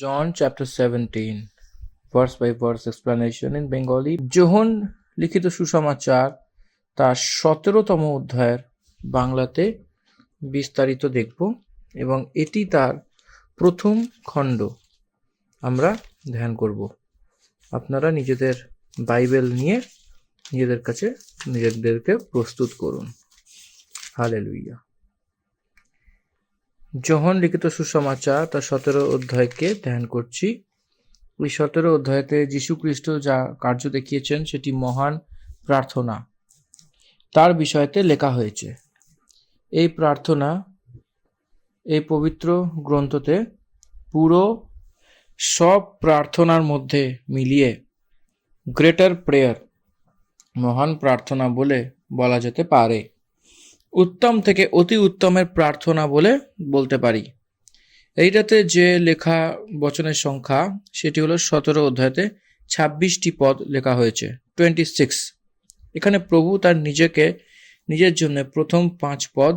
John chapter 17, verse by verse explanation in Bengali. যোহন লিখিত সুসমাচার তার 17তম অধ্যায়ের বাংলাতে বিস্তারিত দেখব এবং এটি তার প্রথম খণ্ড আমরা ধ্যান করব। আপনারা নিজেদের বাইবেল নিয়ে নিজেদেরকে প্রস্তুত করুন। হালেলুয়া। যোহন লিখিত সুসমাচার তার 17 অধ্যায়কে ধ্যান করছি। ওই 17 অধ্যায়তে যীশু খ্রিস্ট যা কার্য দেখিয়েছেন সেটি মহান প্রার্থনা, তার বিষয়তে লেখা হয়েছে। এই প্রার্থনা এই পবিত্র গ্রন্থতে পুরো সব প্রার্থনার মধ্যে মিলিয়ে গ্রেটার প্রেয়ার, মহান প্রার্থনা বলে বলা যেতে পারে। উত্তম থেকে অতি উত্তমের প্রার্থনা বলে বলতে পারি। এইটাতে যে লেখা বচনের সংখ্যা সেটি হলো 17 অধ্যায়তে 26টি পদ লেখা হয়েছে, 26। এখানে প্রভু তার নিজের জন্য প্রথম 5 পদ,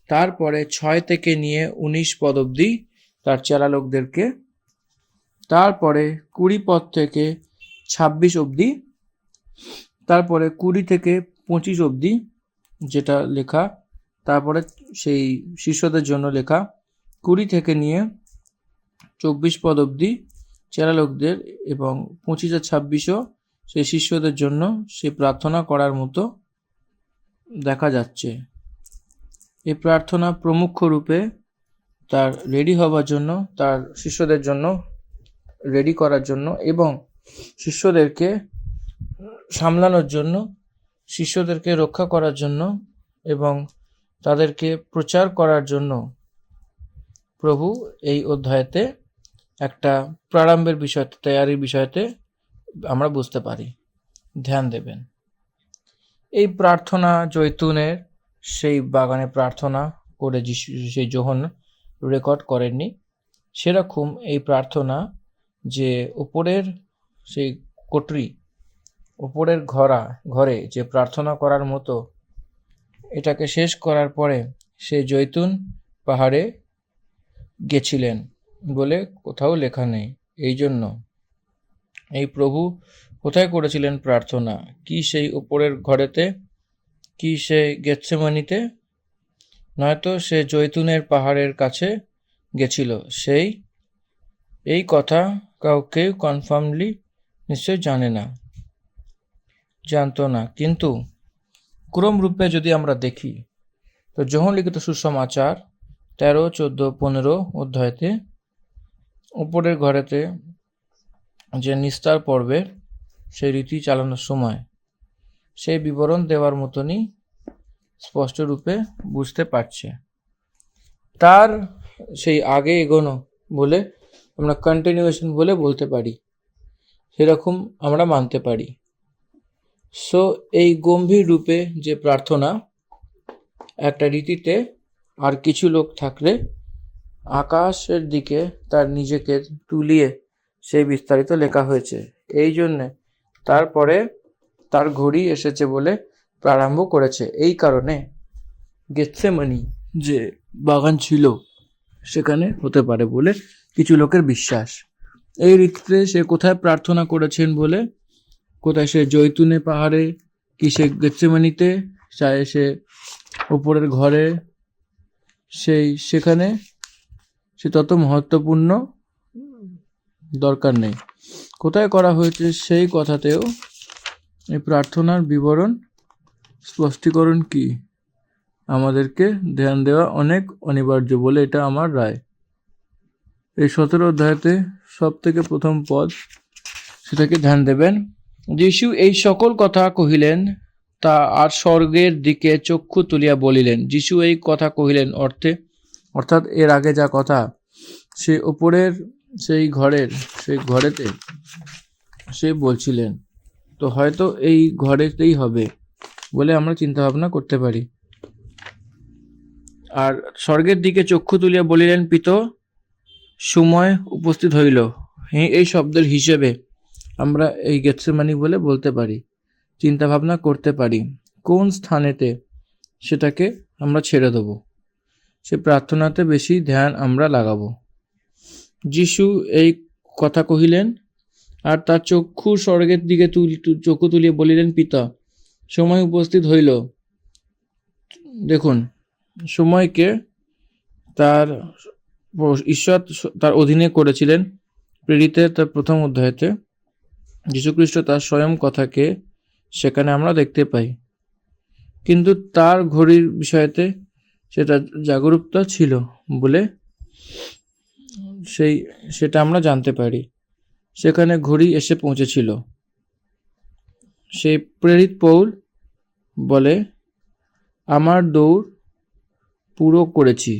তারপরে 6 থেকে নিয়ে 19 পদ অবধি তার চেলা লোকদেরকে, তারপরে 20 পদ থেকে 26 অবধি, তারপরে 20 থেকে 25 অবধি যেটা লেখা, তারপরে সেই শিষ্যদের জন্য লেখা 20 থেকে নিয়ে 24 পদ অবধি চেলা লোকদের, এবং 25 আর 26ও সেই শিষ্যদের জন্য সেই প্রার্থনা করার মতো দেখা যাচ্ছে। এই প্রার্থনা প্রমুখ রূপে তার রেডি হবার জন্য, তার শিষ্যদের জন্য রেডি করার জন্য এবং শিষ্যদেরকে সামলানোর জন্য, শিষ্যদেরকে রক্ষা করার জন্য এবং তাদেরকে প্রচার করার জন্য প্রভু এই অধ্যায়তে একটা প্রারম্ভের বিষয়তে, তৈয়ারির বিষয়তে আমরা বুঝতে পারি। ধ্যান দেবেন। এই প্রার্থনা জৈতুনের সেই বাগানে প্রার্থনা করে সেই যোহন রেকর্ড করেননি। সেরকম এই প্রার্থনা যে উপরের সেই কোটরি, উপরের ঘরে যে প্রার্থনা করার মতো, এটাকে শেষ করার পরে সে জৈতুন পাহাড়ে গেছিলেন বলে কোথাও লেখা নেই। এই জন্য এই প্রভু কোথায় করেছিলেন প্রার্থনা? কি সেই উপরের ঘরেতে, কি সে গেতসেমানিতে? নয়তো সে জৈতুনের পাহাড়ের কাছে গেছিল। এই কথা কেউ কনফার্মলি নিশ্চয় জানতো না। কিন্তু ক্রমরূপে যদি আমরা দেখি তো যোহন লিখিত সুসমাচার 13, 14, 15 অধ্যায়তে উপরের ঘরেতে যে নিস্তার পর্বে সেই রীতি চালানোর সময় সেই বিবরণ দেওয়ার মতনই স্পষ্ট রূপে বুঝতে পারছে। তার সেই আগে এগোনো বলে আমরা কন্টিনিউয়েশন বলে বলতে পারি, সেরকম আমরা মানতে পারি। সো এই গম্ভীর রূপে যে প্রার্থনা একটা রীতিতে, আর কিছু লোক থাকলে আকাশের দিকে তার নিজেকে তুলিয়ে সেই বিস্তারিত লেখা হয়েছে। এই জন্যে তারপরে তার ঘড়ি এসেছে বলে প্রারম্ভ করেছে। এই কারণে গেতসেমানি যে বাগান ছিল সেখানে হতে পারে বলে কিছু লোকের বিশ্বাস। এই রীতিতে সে কোথায় প্রার্থনা করেছেন বলে, কোথায় সে জৈতুনে পাহাড়ে, কি সে গেতসেমানিতে, চায় সে উপরের ঘরে, সেখানে সে তত মহত্বপূর্ণ দরকার নেই। কোথায় করা হয়েছে সেই কথাতেও এই প্রার্থনার বিবরণ, স্পষ্টীকরণ কি আমাদেরকে ধ্যান দেওয়া অনেক অনিবার্য বলে এটা আমার রায়। এই 17 অধ্যায়তে সব থেকে প্রথম পদ, সেটাকে ধ্যান দেবেন। যীশু এই সকল কথা কহিলেন, তা আর স্বর্গের দিকে চক্ষু তুলিয়া বলিলেন। যীশু এই কথা কহিলেন অর্থাৎ এর আগে যা কথা সে উপরের সেই ঘরেতে সে বলছিলেন, তো হয়তো এই ঘরেতেই হবে বলে আমরা চিন্তা ভাবনা করতে পারি। আর স্বর্গের দিকে চক্ষু তুলিয়া বলিলেন, পিত, সময় উপস্থিত হইল। এই শব্দের হিসেবে আমরা এই গেতসেমানি বলে বলতে পারি, চিন্তা ভাবনা করতে পারি কোন স্থানেতে সেটাকে আমরা ছেড়ে দেবো, সে প্রার্থনাতে বেশি ধ্যান আমরা লাগাবো। যিশু এই কথা কহিলেন, আর তার চক্ষু স্বর্গের দিকে চক্ষু তুলিয়া বলিলেন, পিতা, সময় উপস্থিত হইল। দেখুন, সময়কে তার ঈশ্বর তার অধীনে করেছিলেন। প্রেরিতের তার প্রথম অধ্যায়তে যীশুখ্রিস্ট তার স্বয়ং কথাকে সেখানে আমরা দেখতে পাই, কিন্তু তার ঘড়ির বিষয়তে সেটা জাগরূকতা ছিল বলে সেটা আমরা জানতে পারি। সেখানে ঘড়ি এসে পৌঁছেছিল। সেই প্রেরিত পৌল বলে, আমার দৌড় পুরো করেছি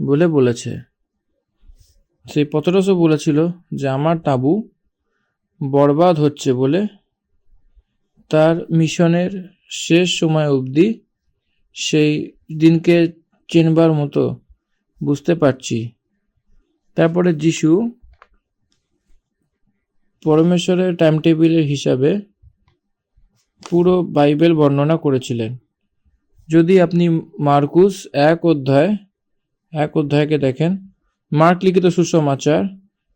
বলে বলেছে। সেই পতরসও বলেছিল যে আমার তাঁবু বরবাদ হচ্ছে বলে তার মিশনের শেষ সময় অবধি সেই দিনকে চিনবার মতো বুঝতে পারছি। তারপরে যিশু পরমেশ্বরের টাইম টেবিলের হিসাবে পুরো বাইবেল বর্ণনা করেছিলেন। যদি আপনি মার্কুস এক অধ্যায়কে দেখেন, মার্ক লিখিত সুসমাচার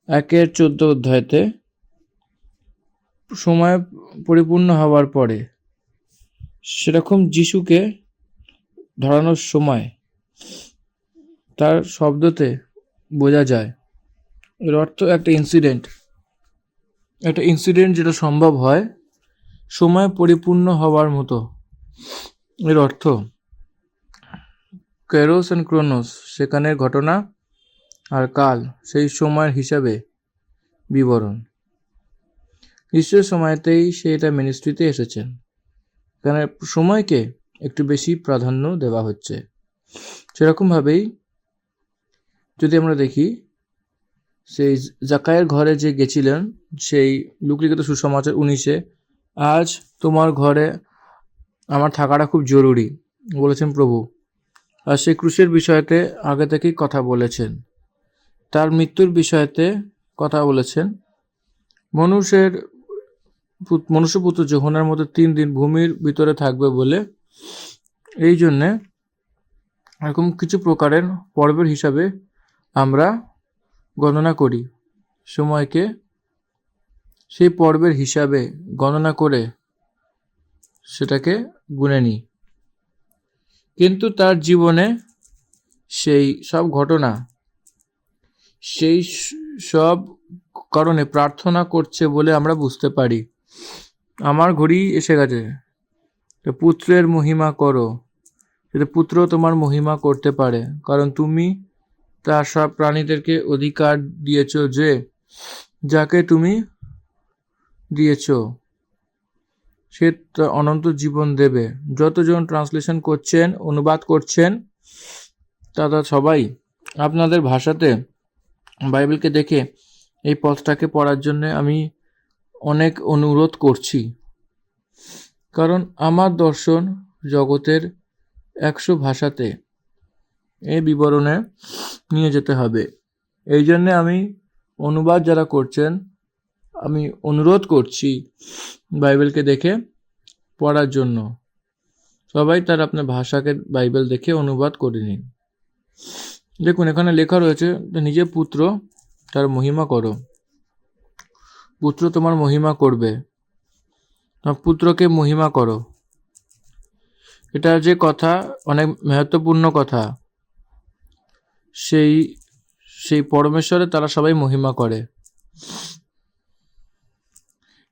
1:14 অধ্যায়তে সময় পরিপূর্ণ হওয়ার পরে সেরকম যিশুকে ধরানোর সময় তার শব্দতে বোঝা যায়। এর অর্থ একটা ইনসিডেন্ট যেটা সম্ভব হয় সময় পরিপূর্ণ হওয়ার মতো। এর অর্থ ক্যারোস অ্যান্ড ক্রোনোস, সেখানের ঘটনা, আর কাল সেই সময়ের হিসাবে বিবরণ। ঈশ্বরের সময়তেই সে এটা মিনিস্ট্রিতে এসেছেন। এখানে সময়কে একটু বেশি প্রাধান্য দেওয়া হচ্ছে। সেরকমভাবেই যদি আমরা দেখি, সেই জাকায়ের ঘরে যে গেছিলেন, সেই লুকলিখিত সুসমাচার 19-এ, আজ তোমার ঘরে আমার থাকাটা খুব জরুরি বলেছেন প্রভু। আর সেই ক্রুশের বিষয়তে আগে থেকেই কথা বলেছেন, তার মৃত্যুর বিষয়তে কথা বলেছেন। মনুষ্যপুত্র যোহনার মতো 3 দিন ভূমির ভিতরে থাকবে বলে, এই জন্যে এরকম কিছু প্রকারের পর্বের হিসাবে আমরা গণনা করি সময়কে। সেই পর্বের হিসাবে গণনা করে সেটাকে গুনে নিই। কিন্তু তার জীবনে সেই সব ঘটনা, সেই সব কারণে প্রার্থনা করছে বলে আমরা বুঝতে পারি। আমার ঘড়ি এসে গেছে, পুত্রের মহিমা করো, যাতে পুত্র তোমার মহিমা করতে পারে, কারণ তুমি তার সব প্রাণীদেরকে অধিকার দিয়েছ যে যাকে তুমি দিয়েছ সে অনন্ত জীবন দেবে। যতজন ট্রান্সলেশন করছেন, অনুবাদ করছেন, তারা সবাই আপনাদের ভাষাতে বাইবেলকে দেখে এই পথটাকে পড়ার জন্য আমি অনেক অনুরোধ করছি। কারণ আমার দর্শন জগতের 100 ভাষাতে এই বিবরণে নিয়ে যেতে হবে। এই জন্যে আমি অনুবাদ যারা করছেন, আমি অনুরোধ করছি বাইবেলকে দেখে পড়ার জন্য। সবাই তার আপনার ভাষাকে বাইবেল দেখে অনুবাদ করে নিন। দেখুন, এখানে লেখা রয়েছে, নিজে পুত্র তার মহিমা করো, পুত্র তোমার মহিমা করবে, পুত্রকে মহিমা করো। এটা যে কথা, অনেক মহত্বপূর্ণ কথা। সেই পরমেশ্বরে তারা সবাই মহিমা করে।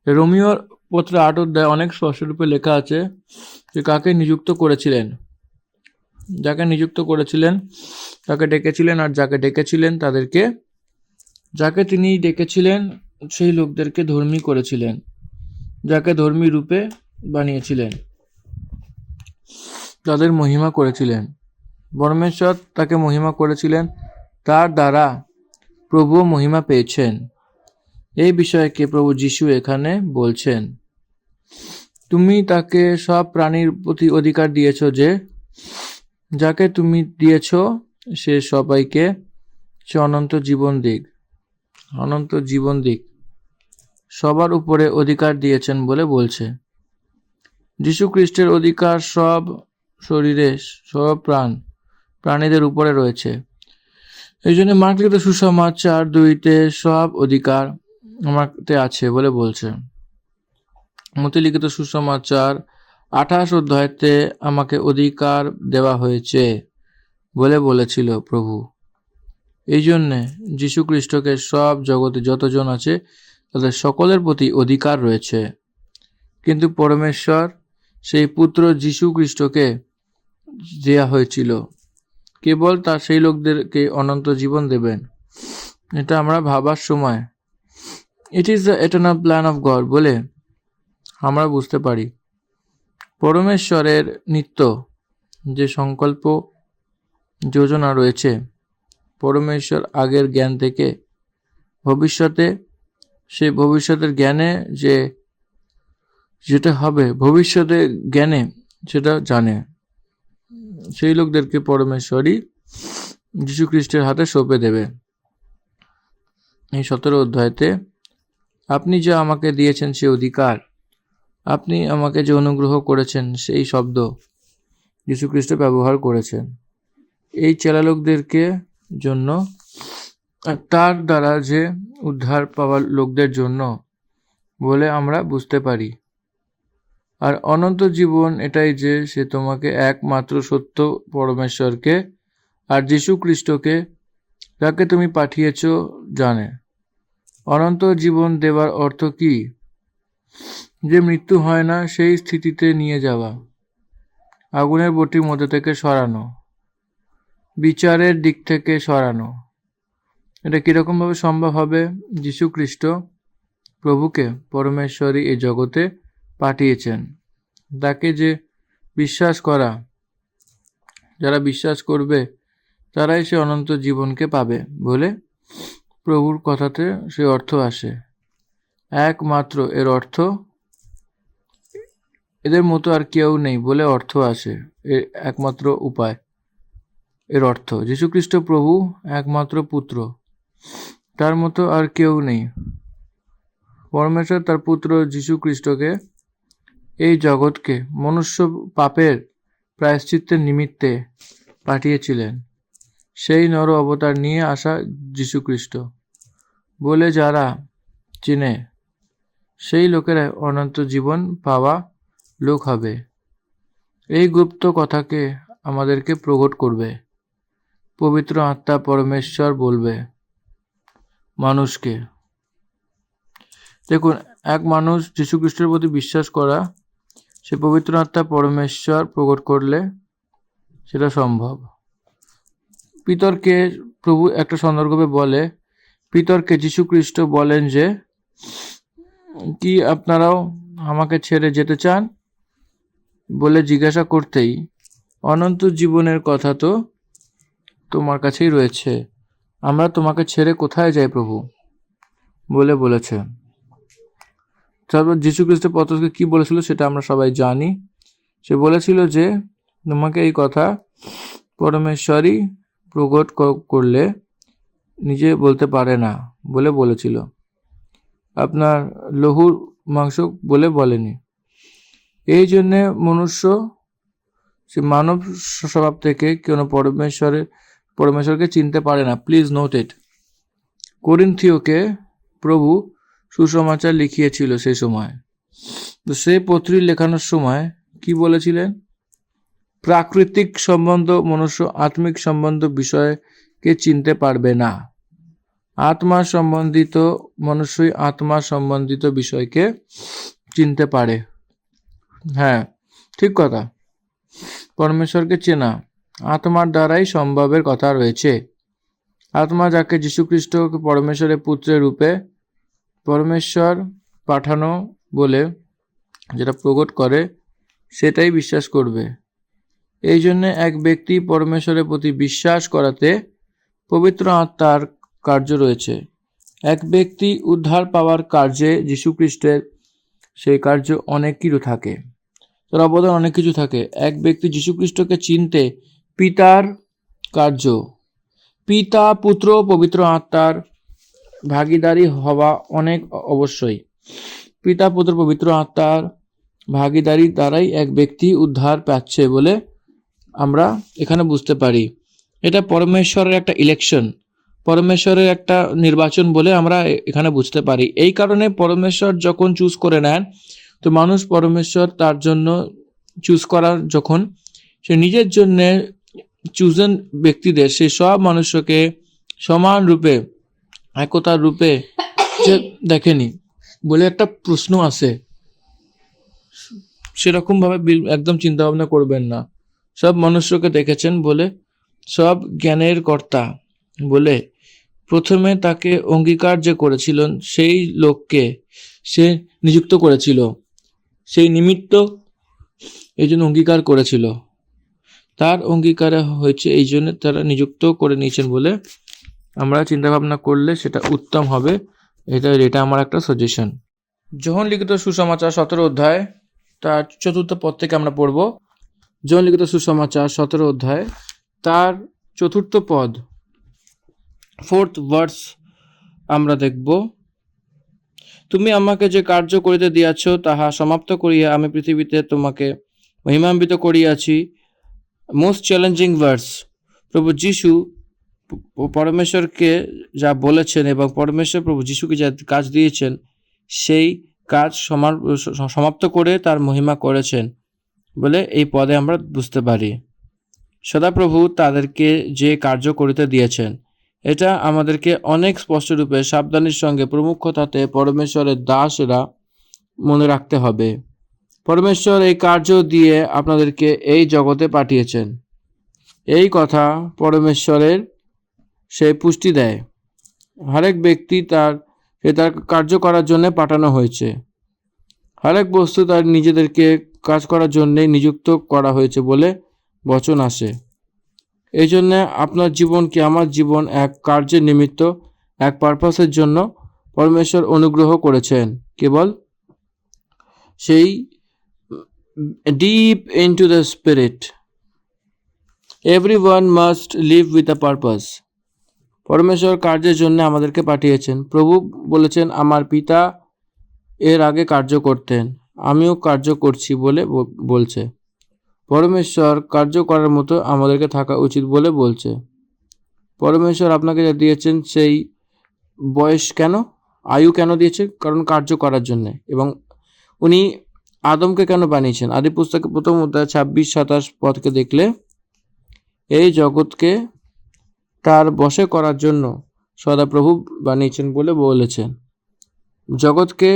রোমিও পত্র 8 অধ্যায় অনেক স্পষ্টরূপে লেখা আছে যে কাকে নিযুক্ত করেছিলেন। যাকে নিযুক্ত করেছিলেন তাকে ডেকেছিলেন, আর যাকে ডেকেছিলেন যাকে তিনি ডেকেছিলেন সেই লোকদেরকে ধর্মী করেছিলেন, যাকে ধর্মী রূপে বানিয়েছিলেন, তাদের মহিমা করেছিলেন। পরমেশ্বর তাকে মহিমা করেছিলেন, তার দ্বারা প্রভু মহিমা পেয়েছেন। এই বিষয়কে প্রভু যিশু এখানে বলছেন। তুমি তাকে সব প্রাণীর প্রতি অধিকার দিয়েছ যে যাকে তুমি দিয়েছ সে সবাইকে সে অনন্ত জীবন দিক সবার উপরে অধিকার দিয়েছেন বলে বলছে। যীশু খ্রিস্টের অধিকার সব শরীরে, সব প্রাণীদের উপরে রয়েছে। এই জন্য মার্কলিখিত সুসমাচার 2 সব অধিকার আমাকে আছে বলে বলছে। মতি লিখিত সুসমাচার 28 অধ্যায়তে আমাকে অধিকার দেওয়া হয়েছে বলে বলেছিল প্রভু। এই জন্যে যীশু খ্রিস্টকে সব জগতে যতজন আছে তাদের সকলের প্রতি অধিকার রয়েছে। কিন্তু পরমেশ্বর সেই পুত্র যীশু খ্রিস্টকে দেয়া হয়েছিল কেবল তার সেই লোকদেরকে অনন্ত জীবন দেবেন। এটা আমরা ভাবার সময় it is the eternal plan of god বলে আমরা বুঝতে পারি। পরমেশ্বরের নিত্য যে সংকল্প যোজনা রয়েছে, পরমেশ্বর আগের জ্ঞান থেকে ভবিষ্যতে সেই ভবিষ্যতের জ্ঞানে যেটা হবে ভবিষ্যতে জ্ঞানে সেটা জানে। সেই লোকদেরকে পরমেশ্বরই যীশু খ্রিস্টের হাতে সঁপে দেবে। এই 17 অধ্যায়তে আপনি যা আমাকে দিয়েছেন সে অধিকার, আপনি আমাকে যে অনুগ্রহ করেছেন সেই শব্দ যীশু খ্রিস্ট ব্যবহার করেছেন এই চেলা লোকদেরকে জন্য, তার দ্বারা যে উদ্ধার পাওয়া লোকদের জন্য বলে আমরা বুঝতে পারি। আর অনন্ত জীবন এটাই যে সে তোমাকে একমাত্র সত্য পরমেশ্বরকে আর যীশু খ্রিস্টকে যাকে তুমি পাঠিয়েছ জানে। অনন্ত জীবন দেওয়ার অর্থ কি? যে মৃত্যু হয় না সেই স্থিতিতে নিয়ে যাওয়া, আগুনের বটির মধ্যে থেকে সরানো, বিচারের দিক থেকে সরানো। এটা কিরকমভাবে সম্ভব হবে? যীশু খ্রিস্ট প্রভুকে পরমেশ্বরই এই জগতে পাঠিয়েছেন। তাকে যে বিশ্বাস করা, যারা বিশ্বাস করবে তারাই সে অনন্ত জীবনকে পাবে বলে প্রভুর কথাতে সে অর্থ আসে। একমাত্র এর অর্থ এদের মতো আর কেউ নেই বলে অর্থ আসে। এর একমাত্র উপায়, এর অর্থ যীশু খ্রিস্ট প্রভু একমাত্র পুত্র, তার মতো আর কেউ নেই। পরমেশ্বর তার পুত্র যীশু খ্রিস্টকে এই জগৎকে মনুষ্য পাপের প্রায়শ্চিত্তের নিমিত্তে পাঠিয়েছিলেন। সেই নর অবতার নিয়ে আসা যীশু খ্রিস্ট বলে যারা চিনে সেই লোকেরা অনন্ত জীবন পাওয়া লোক হবে। এই গুপ্ত কথাকে আমাদেরকে প্রকট করবে পবিত্র আত্মা। পরমেশ্বর বলবে মানুষকে, দেখুন, এক মানুষ যীশু খ্রিস্টের প্রতি বিশ্বাস করা, সে পবিত্র আত্মা পরমেশ্বর প্রকট করলে সেটা সম্ভব। পিতরকে প্রভু একটা সন্দর্ভে বলে, পিতরকে যীশু খ্রিস্ট বলেন যে কি আপনারাও আমাকে ছেড়ে যেতে চান বলে জিজ্ঞাসা করতেই অনন্ত জীবনের কথা তো তোমার কাছেই রয়েছে, আমরা তোমাকে ছেড়ে কোথায় যাই প্রভু বলে বলেছে। তারপর যীশু খ্রিস্ট পত্রসকে কি বলেছিল সেটা আমরা সবাই জানি। সে বলেছিল যে তোমাকে এই কথা পরমেশ্বরই প্রকট করলে নিজে বলতে পারে না বলে বলেছিল, আপনার লহুর মাংস বলে বলেনি। এই জন্যে মনুষ্য সে মানব স্বভাব থেকে কেন পরমেশ্বরকে চিনতে পারে না। প্লিজ নোট ইট। করিন্থীয়কে প্রভু সুসমাচার লিখিয়েছিল সেই সময়। তো সেই পত্রী লেখানোর সময় কি বলেছিলেন? প্রাকৃতিক সম্বন্ধ মনুষ্য আত্মিক সম্বন্ধ বিষয়কে চিনতে পারবে না, আত্মা সম্বন্ধিত মনুষ্যই আত্মা সম্বন্ধিত বিষয়কে চিনতে পারে। হ্যাঁ, ঠিক কথা। পরমেশ্বরকে চেনা আত্মার দ্বারাই সম্ভবের কথা রয়েছে। আত্মা যাকে যীশুখ্রিস্ট পরমেশ্বরের পুত্রের রূপে পরমেশ্বর পাঠানো বলে যেটা প্রকট করে সেটাই বিশ্বাস করবে। এই জন্য এক ব্যক্তি পরমেশ্বরের প্রতি বিশ্বাস করাতে পবিত্র আত্মার কার্য রয়েছে। এক ব্যক্তি উদ্ধার পাওয়ার কার্যে যীশুখ্রিস্টের সেই কার্য অনেক কিছু থাকে, তার অবদান অনেক কিছু থাকে। এক ব্যক্তি যীশুখ্রিস্টকে চিনতে পিতার কার্য, পিতা পুত্র পবিত্র আত্মার ভাগীদারি হওয়া অনেক অবশ্যই। পিতা পুত্র পবিত্র আত্মার ভাগীদারি দ্বারাই এক ব্যক্তি উদ্ধার পাচ্ছে বলে আমরা এখানে বুঝতে পারি। এটা পরমেশ্বরের একটা ইলেকশন। পরমেশ্বরের একটা নির্বাচন বলে আমরা এখানে বুঝতে পারি। এই কারণে পরমেশ্বর যখন চুজ করে নেন, তো মানুষ পরমেশ্বর তার জন্য চুজ করার যখন সে নিজের জন্য চুজেন ব্যক্তিদের, সে সব মানুষকে সমান রূপে, একতার রূপে যে দেখেনি বলে একটা প্রশ্ন আছে। সেরকম ভাবে একদম চিন্তা ভাবনা করবেন না। সব মনুষ্যকে দেখেছেন বলে, সব জ্ঞানের কর্তা বলে প্রথমে তাকে অঙ্গীকার যে করেছিলেন সেই লোককে সে নিযুক্ত করেছিল, সেই নিমিত্ত এই জন্য অঙ্গীকার করেছিল, তার অঙ্গীকারে হয়েছে, এই জন্য তারা নিযুক্ত করে নিয়েছেন বলে আমরা চিন্তা ভাবনা করলে সেটা উত্তম হবে। এটা আমার একটা সাজেশন। যোহন লিখিত সুসমাচার 17 অধ্যায় তার 4th পদ থেকে আমরা পড়ব। যোহন লিখিত সুসমাচার 17 অধ্যায় তার 4th পদ, 4th ভার্স আমরা দেখব। তুমি আমাকে যে কার্য করিতে দিয়াছ তাহা সমাপ্ত করিয়া আমি পৃথিবীতে তোমাকে মহিমান্বিত করিয়াছি। Most challenging verse. প্রভু যিশু পরমেশ্বরকে যা বলেছেন এবং পরমেশ্বর প্রভু যিশুকে যা কাজ দিয়েছেন সেই কাজ সমাপ্ত করে তার মহিমা করেছেন বলে এই পদে আমরা বুঝতে পারি। সদাপ্রভু তাদেরকে যে কার্য করিতে দিয়েছেন, এটা আমাদেরকে অনেক স্পষ্টরূপে সাবধানের সঙ্গে প্রমুখতাতে পরমেশ্বরের দাসেরা মনে রাখতে হবে। পরমেশ্বর এই কার্য দিয়ে আপনাদেরকে এই জগতে পাঠিয়েছেন, এই কথা পরমেশ্বরের সে পুষ্টি দেয়। হরেক ব্যক্তি তার কার্য করার জন্য পাঠানো হয়েছে। হরেক বস্তু তার নিজেদেরকে কাজ করার জন্যে নিযুক্ত করা হয়েছে বলে বচন আসে। এই জন্য আপনার জীবন কি আমার জীবন এক কার্যের নিমিত্ত, এক পারপাসের জন্য পরমেশ্বর অনুগ্রহ করেছেন। কেবল সেই deep into the spirit, everyone must live with a purpose. পরমেশ্বর কার্যের জন্য আমাদেরকে পাঠিয়েছেন। প্রভু বলেছেন আমার পিতা এর আগে কার্য করতেন, আমিও কার্য করছি বলে বলছে। পরমেশ্বর কার্য করার মতো আমাদেরকে থাকা উচিত বলে বলছে। পরমেশ্বর আপনাকে যা দিয়েছেন সেই বয়স কেন, আয়ু কেন দিয়েছে? কারণ কার্য করার জন্য। এবং উনি আদমকে কেন বানিয়েছেন? আদি পুস্তকে 1ম অধ্যায় 26-27 পদকে দেখলে এই জগৎকে তার বশে করার জন্য সদাপ্রভু বানিয়েছেন বলে বলেছেন। জগৎকে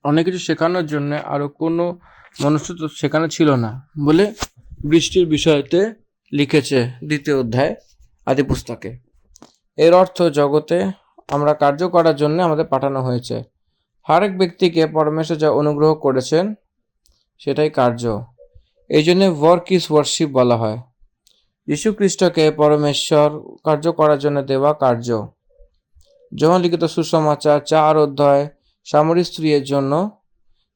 অনেক কিছু শেখানোর জন্য, আরো কোনো মনুষ্য তো শেখানো ছিল না বলে বৃষ্টির বিষয়তে লিখেছে 2য় অধ্যায় আদি পুস্তকে। এর অর্থ জগতে আমরা কার্য করার জন্য আমাদের পাঠানো হয়েছে। হরেক ব্যক্তিকে পরমেশ্বর যা অনুগ্রহ করেছেন সেটাই কার্য। এই জন্য ওয়ার্ক ইজ ওয়ার্শিপ বলা হয়। যীশু খ্রিস্টকে পরমেশ্বর কার্য করার জন্য দেওয়া কার্য। যোহন লিখিত সুসমাচার 4 অধ্যায় সামরী স্ত্রীর জন্য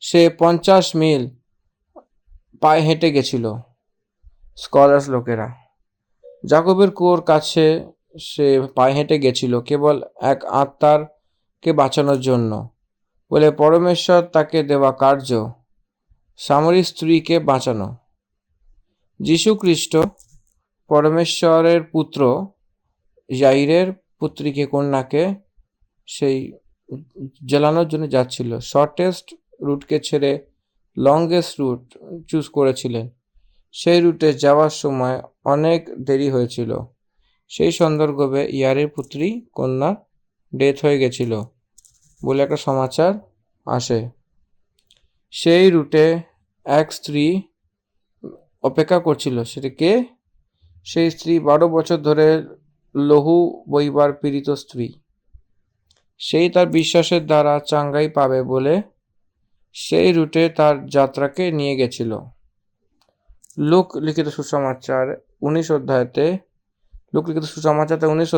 সে 50 মিল পায়ে হেঁটে গেছিল। স্কলার্স লোকেরা যাকবের কুয়োর কাছে সে পায়ে হেঁটে গেছিল কেবল এক আত্মারকে বাঁচানোর জন্য বলে পরমেশ্বর তাকে দেওয়া কার্য সামরী স্ত্রীকে বাঁচানো। যীশু খ্রিস্ট পরমেশ্বরের পুত্র যাইরের পুত্রীকে কন্যাকে সেই জ্বালানোর জন্য যাচ্ছিল। শর্টেস্ট রুটকে ছেড়ে লংগেস্ট রুট চুজ করেছিলেন। সেই রুটে যাওয়ার সময় অনেক দেরি হয়েছিল। সেই সন্দর্ভে ইয়ারের পুত্রী কন্যার ডেথ হয়ে গেছিল বলে একটা সমাচার আসে। সেই রুটে এক স্ত্রী অপেক্ষা করছিল। সেটা কে? সেই স্ত্রী 12 বছর ধরে লহু বইবার পীড়িত স্ত্রী। সেই তার বিশ্বাসের দ্বারা চাঙ্গাই পাবে বলে সেই রুটে তার যাত্রাকে নিয়ে গেছিল। লুক লিখিত সুসমাচার 19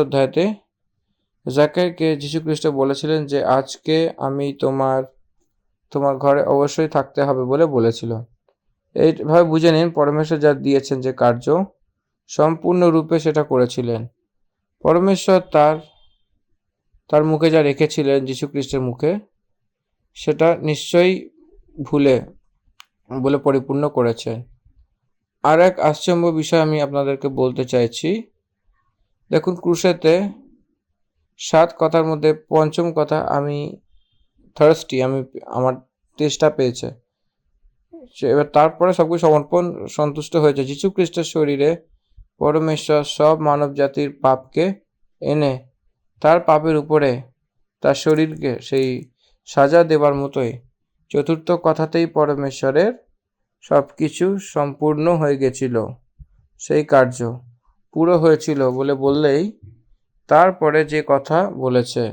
অধ্যায়তে জাকাইকে যীশু খ্রিস্ট বলেছিলেন যে আজকে আমি তোমার ঘরে অবশ্যই থাকতে হবে বলে বলেছিল। এইভাবে বুঝে নিন পরমেশ্বর যা দিয়েছেন যে কার্য সম্পূর্ণরূপে সেটা করেছিলেন। পরমেশ্বর তার মুখে যা রেখেছিলেন যীশু খ্রিস্টের মুখে, সেটা নিশ্চয়ই ভুলে পরিপূর্ণ করেছেন। আর এক আশ্চর্য বিষয় আমি আপনাদেরকে বলতে চাইছি। দেখুন ক্রুশেতে 7 কথার মধ্যে পঞ্চম কথা, আমি থার্স্টি, আমার তেষ্টা পেয়েছে। এবার তারপরে সবকিছু সমর্পণ, সন্তুষ্ট হয়েছে। যীশু খ্রিস্টের শরীরে পরমেশ্বর সব মানব জাতির পাপকে এনে তার পাপের উপরে তার শরীরকে সেই সাজা দেবার মতোই চতুর্থ কথাতেই পরমেশ্বরের সব কিছু সম্পূর্ণ হয়ে গেছিল। সেই কার্য পুরো হয়েছিল বললেই তারপরে যে কথা বলেছে,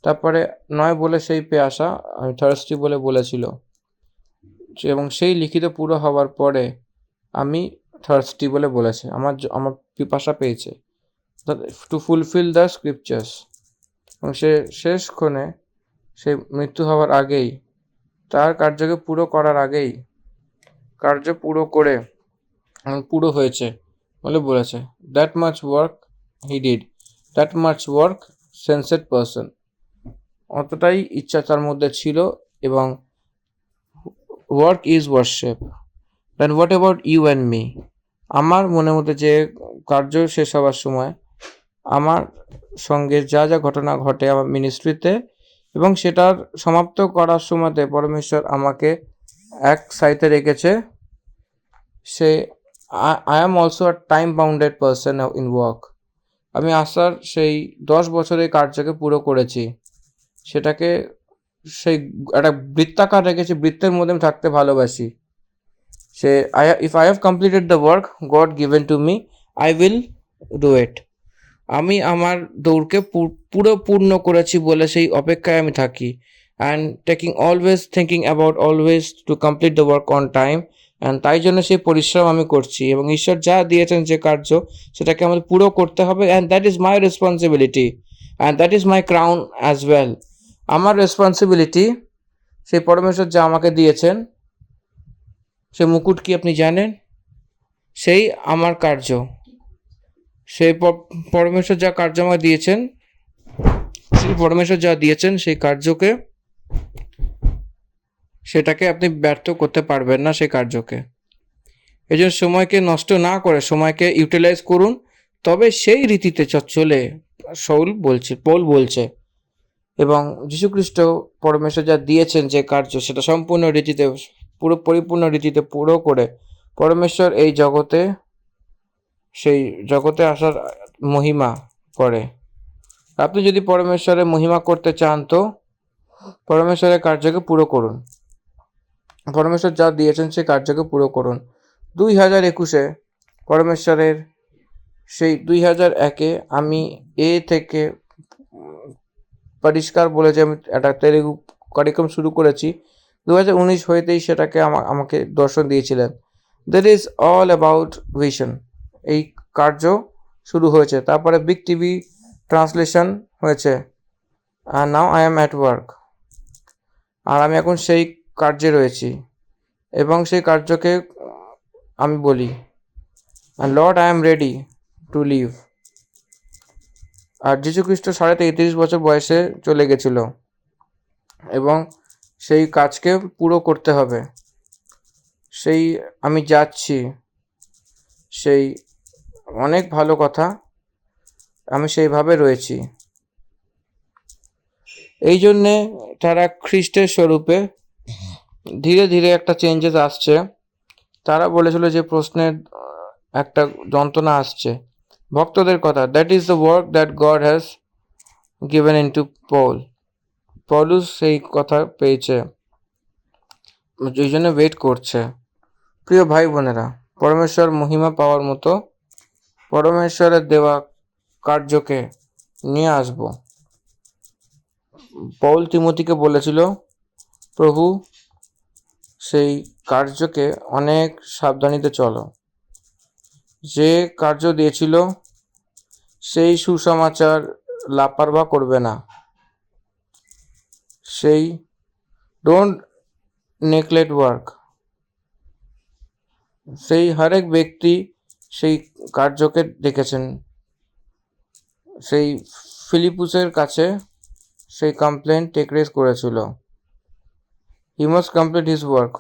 তারপরে নয় বলে সেই পেয়াসা, আমি থার্স্টি বলেছিল, এবং সেই লিখিত পুরো হওয়ার পরে আমি থার্স্টি বলেছে, আমার পিপাসা পেয়েছে, টু ফুলফিল দ্য স্ক্রিপচার্স। এবং সে শেষক্ষণে সে মৃত্যু হওয়ার আগেই, তার কার্যকে পুরো করার আগেই, কার্য পুরো করে পুরো হয়েছে বলেছে। That much work he did, that much work sensed person, অতটাই ইচ্ছা তার মধ্যে ছিল। এবং work is worship. Then what about you and me? আমার মনের মধ্যে যে কার্য শেষ হওয়ার সময় আমার সঙ্গে যা যা ঘটনা ঘটে আমার মিনিস্ট্রিতে, এবং সেটার সমাপ্ত করার সময়তে পরমেশ্বর আমাকে এক সাইডে রেখেছে। So I am also a time bounded person in work. আমি আসার সেই 10 বছরের কার্যকে পুরো করেছি, সেটাকে সেই একটা বৃত্তাকার রেখেছি, বৃত্তের মধ্যে আমি থাকতে ভালোবাসি। So if I have completed the work God given to me, I will do it. আমি আমার দৌড়কে পুরো পূর্ণ করেছি বলে সেই অপেক্ষায় আমি থাকি, and thinking about always to complete the work on time. And তাই জন্য সেই পরিশ্রম আমি করছি, এবং ঈশ্বর যা দিয়েছেন যে কার্য, সেটাকে আমাদের পুরো করতে হবে। And that is my responsibility, and that is my crown as well. আমার রেসপন্সিবিলিটি, সেই পরমেশ্বর যা আমাকে দিয়েছেন, সে মুকুট কি আপনি জানেন? সেই আমার কার্য, সেই পরমেশ্বর যা কার্য আমাকে দিয়েছেন, সেই পরমেশ্বর যা দিয়েছেন সেই কার্যকে, সেটাকে আপনি ব্যর্থ করতে পারবেন না সেই কার্যকে। এই জন্য সময়কে নষ্ট না করে সময়কে ইউটিলাইজ করুন, তবে সেই রীতিতে চলে পৌল বলছে। এবং যীশুখ্রিস্ট পরমেশ্বর যা দিয়েছেন যে কার্য, সেটা সম্পূর্ণ রীতিতে, পুরো পরিপূর্ণ রীতিতে পুরো করে পরমেশ্বর এই জগতে, সেই জগতে আসার মহিমা করে। আপনি যদি পরমেশ্বরের মহিমা করতে চান, তো পরমেশ্বরের কার্যকে পুরো করুন, পরমেশ্বর যা দিয়েছেন সেই কার্যকে পুরো করুন। 2021-এ পরমেশ্বরের সেই 2001-এ আমি এ থেকে পরিষ্কার বলে যে আমি একটা তেলেগু কার্যক্রম শুরু করেছি, 2019 হইতেই সেটাকে আমাকে দর্শন দিয়েছিলেন। That is all about vision. এই কার্য শুরু হয়েছে, তারপরে বিগ টিভি ট্রান্সলেশন হয়েছে, আর now I am at work. আর আমি এখন সেই কার্যে রয়েছি, এবং সেই কার্যকে আমি বলি, Lord I am ready to live. আর যীশুখ্রিস্ট 33.5 বছর বয়সে চলে গেছিল, এবং সেই কাজকে পুরো করতে হবে। সেই আমি যাচ্ছি, সেই অনেক ভালো কথা, আমি সেইভাবে রয়েছি। এই জন্যে তারা খ্রিস্টের স্বরূপে ধীরে ধীরে একটা চেঞ্জেস আসছে। তারা বলেছিল যে প্রশ্নের একটা যন্ত্রণা আসছে ভক্তদের কথা। That is the work that God has given in to পৌলুস সেই কথা পেয়েছে, এই জন্য ওয়েট করছে। প্রিয় ভাই বোনেরা, পরমেশ্বর মহিমা পাওয়ার মতো পরমেশ্বরের দেওয়া কার্যকে নিয়ে আসব। পৌল তিমোথীকে বলেছিল, প্রভু সেই কার্যকে অনেক সাবধানীতে চলো। যে কার্য দিয়েছিল সেই সুসমাচার লাপারওয়া করবে না, সেই ডোন্ট নেগলেক্ট ওয়ার্ক। সেই হরেক ব্যক্তি সেই কার্যকে দেখেছেন। সেই ফিলিপুসের কাছে সেই কমপ্লেন টেক রেস করেছিল। He must complete his work.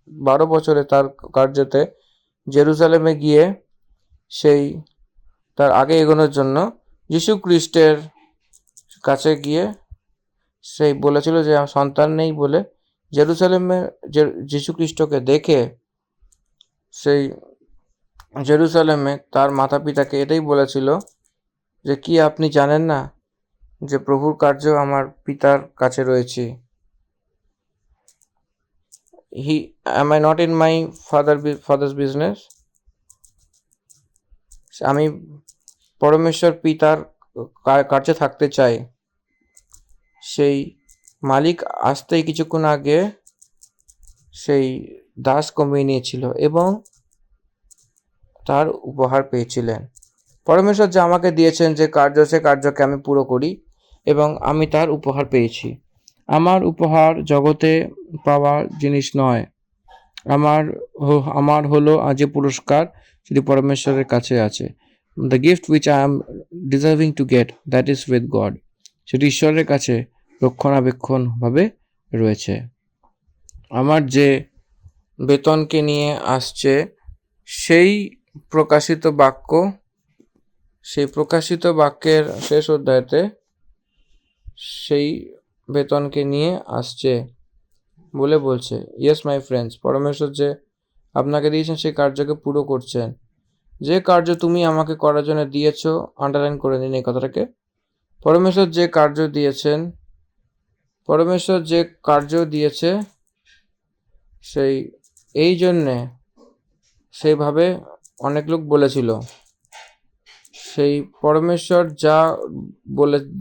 12 বছরে তার কার্যতে জেরুজালেমে গিয়ে সেই তার আগে এগোনোর জন্য যীশু খ্রিস্টের কাছে গিয়ে সেই বলেছিল যে আমার সন্তান নেই বলে জেরুজালেমে যীশু খ্রিস্টকে দেখে সেই জেরুজালেমে তার মাতা পিতাকে এটাই বলেছিল যে কি আপনি জানেন না যে প্রভুর কার্য আমার পিতার কাছে রয়েছে। Am I not in my father's business? আমি পরমেশ্বর পিতার কার্যে থাকতে চাই। সেই মালিক আসতেই কিছুক্ষণ আগে সেই দাস কমিয়ে নিয়েছিল এবং তার উপহার পেয়েছিলেন। পরমেশ্বর যা আমাকে দিয়েছেন যে কার্য, সে কার্যকে আমি পুরো করি এবং আমি তার উপহার পেয়েছি। আমার উপহার জগতে পাওয়া জিনিস নয়, আমার হলো যে পুরস্কার সেটি পরমেশ্বরের কাছে আছে। The gift which I am deserving to get, that is with god. সেটি ঈশ্বরের কাছে রক্ষণাবেক্ষণভাবে রয়েছে। আমার যে বেতনকে নিয়ে আসছে সেই প্রকাশিত বাক্যের শেষ অধ্যায়তে সেই বেতনকে নিয়ে আসছে বলে বলছে। ইয়েস মাই ফ্রেন্ডস, পরমেশ্বর যে আপনাকে দিয়েছেন সেই কার্যকে পুরো করছেন। যে কার্য তুমি আমাকে করার জন্য দিয়েছো, আন্ডারলাইন করে নিন এই কথাটাকে। পরমেশ্বর যে কার্য দিয়েছে সেই এই জন্যে সেইভাবে অনেক লোক বলেছিল। সেই পরমেশ্বর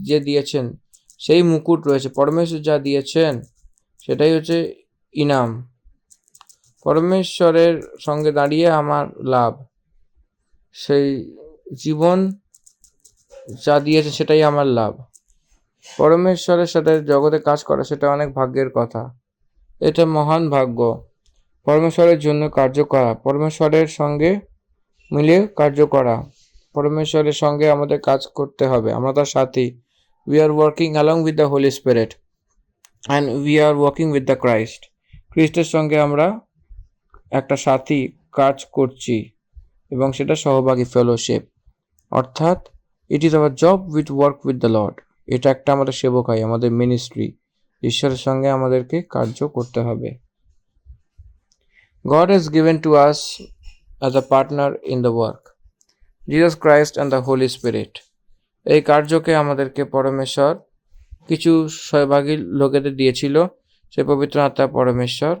যে দিয়েছেন সেই মুকুট রয়েছে। পরমেশ্বর যা দিয়েছেন সেটাই হচ্ছে ইনাম। পরমেশ্বরের সঙ্গে দাঁড়িয়ে আমার লাভ। সেই জীবন যা দিয়েছে সেটাই আমার লাভ। পরমেশ্বরের সাথে জগতে কাজ করা সেটা অনেক ভাগ্যের কথা। এটা মহান ভাগ্য। পরমেশ্বরের জন্য কার্য করা, পরমেশ্বরের সঙ্গে মিলে কার্য করা, পরমেশ্বরের সঙ্গে আমাদের কাজ করতে হবে। আমরা তার সাথী। We are working along with the holy spirit and we are working with the Christ. খ্রিস্টের সঙ্গে আমরা একটা সাথী কাজ করছি এবং সেটা সহভাগী, ফেলোশিপ। অর্থাৎ it is our job with work with the Lord. এটা একটা আমাদের সেবকাই, আমাদের মিনিস্ট্রি। ঈশ্বরের সঙ্গে আমাদেরকে কার্য করতে হবে। God has given to us as a partner in the work Jesus Christ and the Holy Spirit. এই কার্যকে আমাদেরকে পরমেশ্বর কিছু সহভাগী লোকেদের দিয়েছিল, সে পবিত্র আত্মা পরমেশ্বর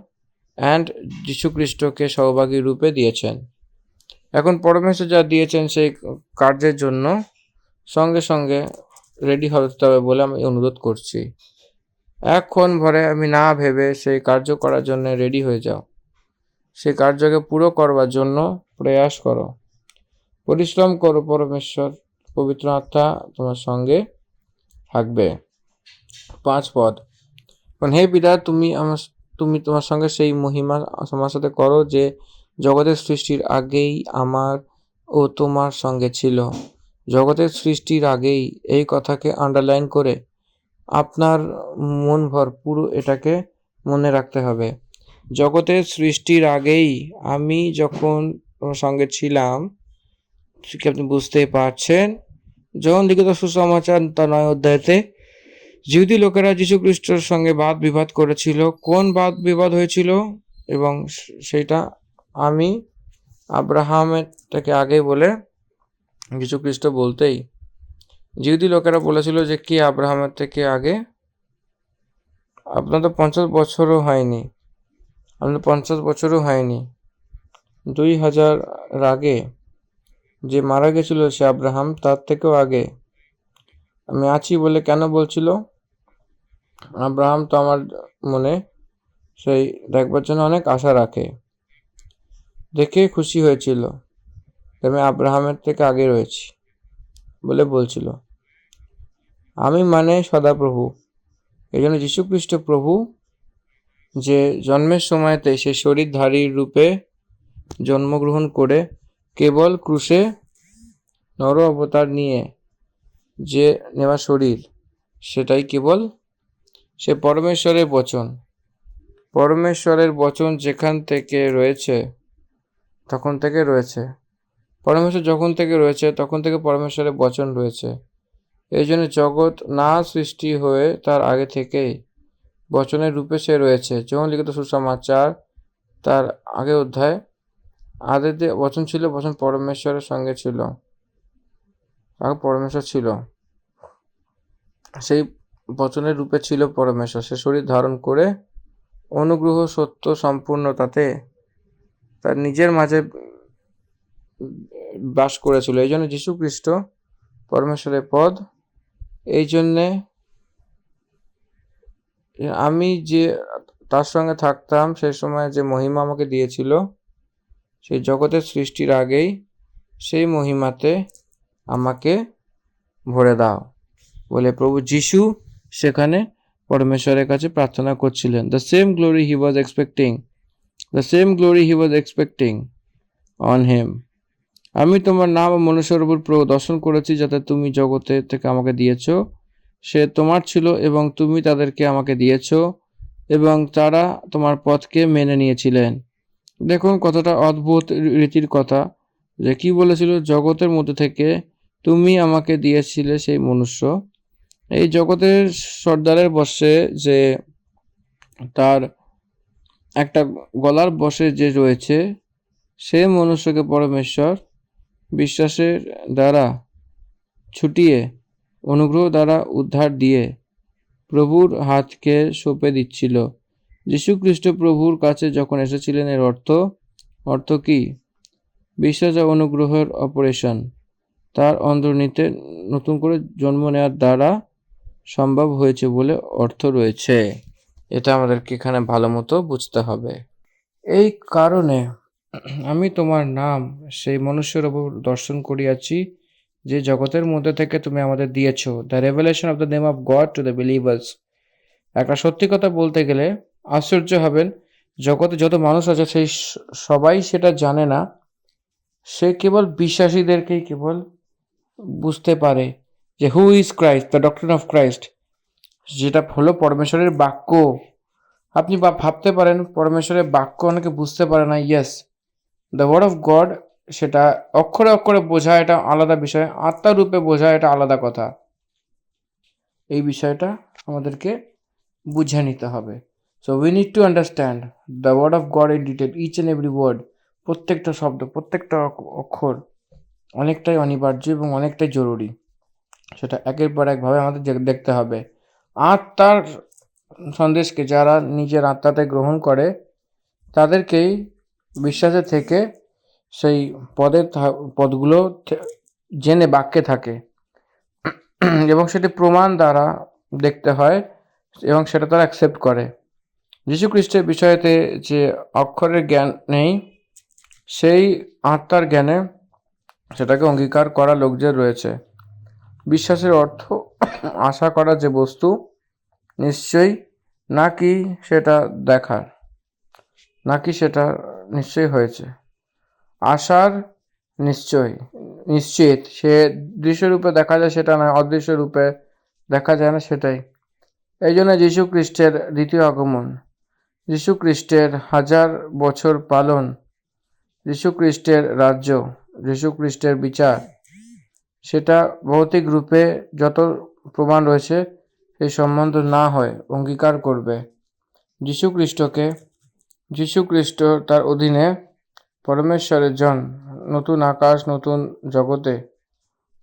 অ্যান্ড যীশু খ্রিস্টকে সহভাগী রূপে দিয়েছেন। এখন পরমেশ্বর যা দিয়েছেন সেই কার্যের জন্য সঙ্গে সঙ্গে রেডি হতে হবে বলে আমি অনুরোধ করছি। এক্ষণ ভরে আমি না ভেবে সেই কার্য করার জন্য রেডি হয়ে যাও। সেই কার্যকে পুরো করবার জন্য প্রয়াস করো, পরিশ্রম করো। পরমেশ্বর পবিত্র আত্মা তোমার সঙ্গে থাকবে। 5 পদ। হে পিতা, তুমি তোমার সঙ্গে সেই মহিমা আমার সাথে করো যে জগতের সৃষ্টির আগেই আমার ও তোমার সঙ্গে ছিল। জগতের সৃষ্টির আগেই, এই কথাকে আন্ডারলাইন করে আপনার মন পুরো এটাকে মনে রাখতে হবে। জগতের সৃষ্টির আগেই আমি যখন তোমার সঙ্গে ছিলাম, সেটা আপনি বুঝতেই পারছেন। যখন লিখিত সুসমাচার তার 9 অধ্যায়তে জিহুদি লোকেরা যীশু খ্রিস্টের সঙ্গে বাদ বিবাদ করেছিল। কোন বাদ বিবাদ হয়েছিল? এবং সেটা আমি আব্রাহামের থেকে আগে বলে যীশু খ্রিস্ট বলতেই জিহুদি লোকেরা বলেছিল যে কি আব্রাহামের থেকে আগে? আপনার তো 50 বছরও হয়নি। 2000 আগে যে মারা গেছিল সে আব্রাহাম, তার থেকেও আগে আমি আছি বলে কেন বলছিল? আব্রাহাম তো আমার মনে সেই দেখবার জন্য অনেক আশা রাখে, দেখে খুশি হয়েছিল আমি আব্রাহামের থেকে আগে রয়েছি বলে বলছিল। আমি মানে সদাপ্রভু। এই জন্য যীশু খ্রিস্ট প্রভু যে জন্মের সময়তে সে শরীরধারীর রূপে জন্মগ্রহণ করে কেবল ক্রুশে নর অবতার নিয়ে যে নেওয়া শরীর, সেটাই কেবল সে পরমেশ্বরের বচন। পরমেশ্বরের বচন যেখান থেকে রয়েছে তখন থেকে রয়েছে। পরমেশ্বর যখন থেকে রয়েছে তখন থেকে পরমেশ্বরের বচন রয়েছে। এই জন্য জগৎ না সৃষ্টি হয়ে তার আগে থেকেই বচনের রূপে সে রয়েছে। যেমন লিখিত সুসমাচার তার আগে অধ্যায়, আদিতে বচন ছিল, বচন পরমেশ্বরের সঙ্গে ছিল, আগে পরমেশ্বর ছিল, সেই বচনের রূপে ছিল পরমেশ্বর। সে শরীর ধারণ করে অনুগ্রহ সত্য সম্পূর্ণতাতে তার নিজের মাঝে বাস করেছিল। এই জন্য যীশু খ্রিস্ট পরমেশ্বরের পদ। এই জন্যে আমি যে তার সঙ্গে থাকতাম সেই সময় যে মহিমা আমাকে দিয়েছিল, সেই জগতের সৃষ্টির আগেই সেই মহিমাতে আমাকে ভরে দাও বলে প্রভু যিশু সেখানে পরমেশ্বরের কাছে প্রার্থনা করছিলেন। The same glory he was expecting, the same glory he was expecting on him. আমি তোমার নাম ও মনুষ্যের উপর দর্শন করেছি, যাতে তুমি জগতে থেকে আমাকে দিয়েছ। সে তোমার ছিল এবং তুমি তাদেরকে আমাকে দিয়েছ, এবং তারা তোমার পথকে মেনে নিয়েছিলেন। দেখুন কতটা অদ্ভুত রীতির কথা, যে কি বলেছিল, জগতের মধ্যে থেকে তুমি আমাকে দিয়েছিলে সেই মনুষ্য। এই জগতের সর্দারের বসে যে তার একটা গলার বসে যে রয়েছে, সে মনুষ্যকে পরমেশ্বর বিশ্বাসের দ্বারা ছুটিয়ে অনুগ্রহ দ্বারা উদ্ধার দিয়ে প্রভুর হাতকে সঁপে দিচ্ছিল। যীশুখ্রিস্ট প্রভুর কাছে যখন এসেছিলেন, এর অর্থ কি? বিশ্বাস ও অনুগ্রহের অপারেশন তার অন্তর্নিহিতে নতুন করে জন্ম নেওয়ার দ্বারা সম্ভব হয়েছে বলে অর্থ রয়েছে। এটা আমাদেরকে এখানে ভালো মতো বুঝতে হবে। এই কারণে আমি তোমার নাম সেই মনুষ্যের উপর দর্শন করিয়াছি, যে জগতের মধ্যে থেকে তুমি আমাদের দিয়েছ। The revelation of the name of god to the believers. একটা সত্যি কথা বলতে গেলে আশ্চর্য হবেন, জগতে যত মানুষ আছে সেই সবাই সেটা জানে না। সে কেবল বিশ্বাসীদেরকেই কেবল বুঝতে পারে যে who is Christ, the doctrine of Christ, যেটা হলো পরমেশ্বরের বাক্য। আপনি ভাবতে পারেন পরমেশ্বরের বাক্য অনেকে বুঝতে পারে না। Yes, the word of God, সেটা অক্ষরে অক্ষরে বোঝা এটা আলাদা বিষয়, আত্মার রূপে বোঝা এটা আলাদা কথা। এই বিষয়টা আমাদেরকে বুঝে নিতে হবে। So we need to understand the word of God in detail, each and every word. প্রত্যেকটা শব্দ, প্রত্যেকটা অক্ষর অনেকটাই অনিবার্য এবং অনেকটাই জরুরি। সেটা একের পর একভাবে আমাদের দেখতে হবে। আত্মার সন্দেশকে যারা নিজের আত্মাতে গ্রহণ করে, তাদেরকেই বিশ্বাসে থেকে সেই পদগুলো জেনে বাক্যে থাকে এবং সেটি প্রমাণ দ্বারা দেখতে হয় এবং সেটা তারা অ্যাকসেপ্ট করে। যীশু খ্রিস্টের বিষয়তে যে অক্ষরের জ্ঞান নেই, সেই আত্মার জ্ঞানে সেটাকে অঙ্গীকার করা লোকদের রয়েছে। বিশ্বাসের অর্থ আশা করা যে বস্তু নিশ্চয়ই, নাকি সেটা দেখার, নাকি সেটা নিশ্চয়ই হয়েছে। আশার নিশ্চিত, সে দৃশ্যরূপে দেখা যায় সেটা নয়, অদৃশ্য রূপে দেখা যায় না সেটাই। এই জন্য যীশু খ্রিস্টের দ্বিতীয় আগমন, যীশু খ্রিস্টের 1000 বছর পালন, যীশু খ্রিস্টের রাজ্য, যীশু খ্রিস্টের বিচার, সেটা ভৌতিক রূপে যত প্রমাণ রয়েছে সেই সম্বন্ধ না হয় অঙ্গীকার করবে। যীশু খ্রিস্ট তার অধীনে পরমেশ্বরের জন, নতুন আকাশ নতুন জগতে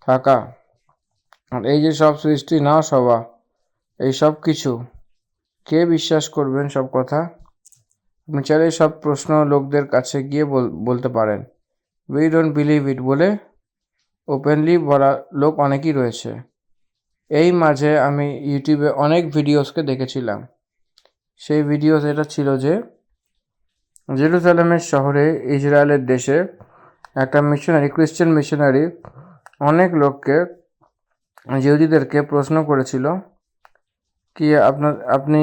থাকা, আর এই যে সব সৃষ্টি নাশ হওয়া, এই সব কিছু কে বিশ্বাস করবেন? সব কথা আপনি চাইলে সব প্রশ্ন লোকদের কাছে গিয়ে বলতে পারেন। উই ডোন্ট বিলিভ ইট বলে ওপেনলি বলা লোক অনেকই রয়েছে। এই মাঝে আমি ইউটিউবে অনেক ভিডিওসকে দেখেছিলাম। সেই ভিডিওস এটা ছিল যে জেরুজালেমের শহরে ইসরায়েলের দেশে একটা মিশনারি, ক্রিশ্চিয়ান মিশনারি, অনেক লোককে, ইহুদিদেরকে প্রশ্ন করেছিল কি আপনি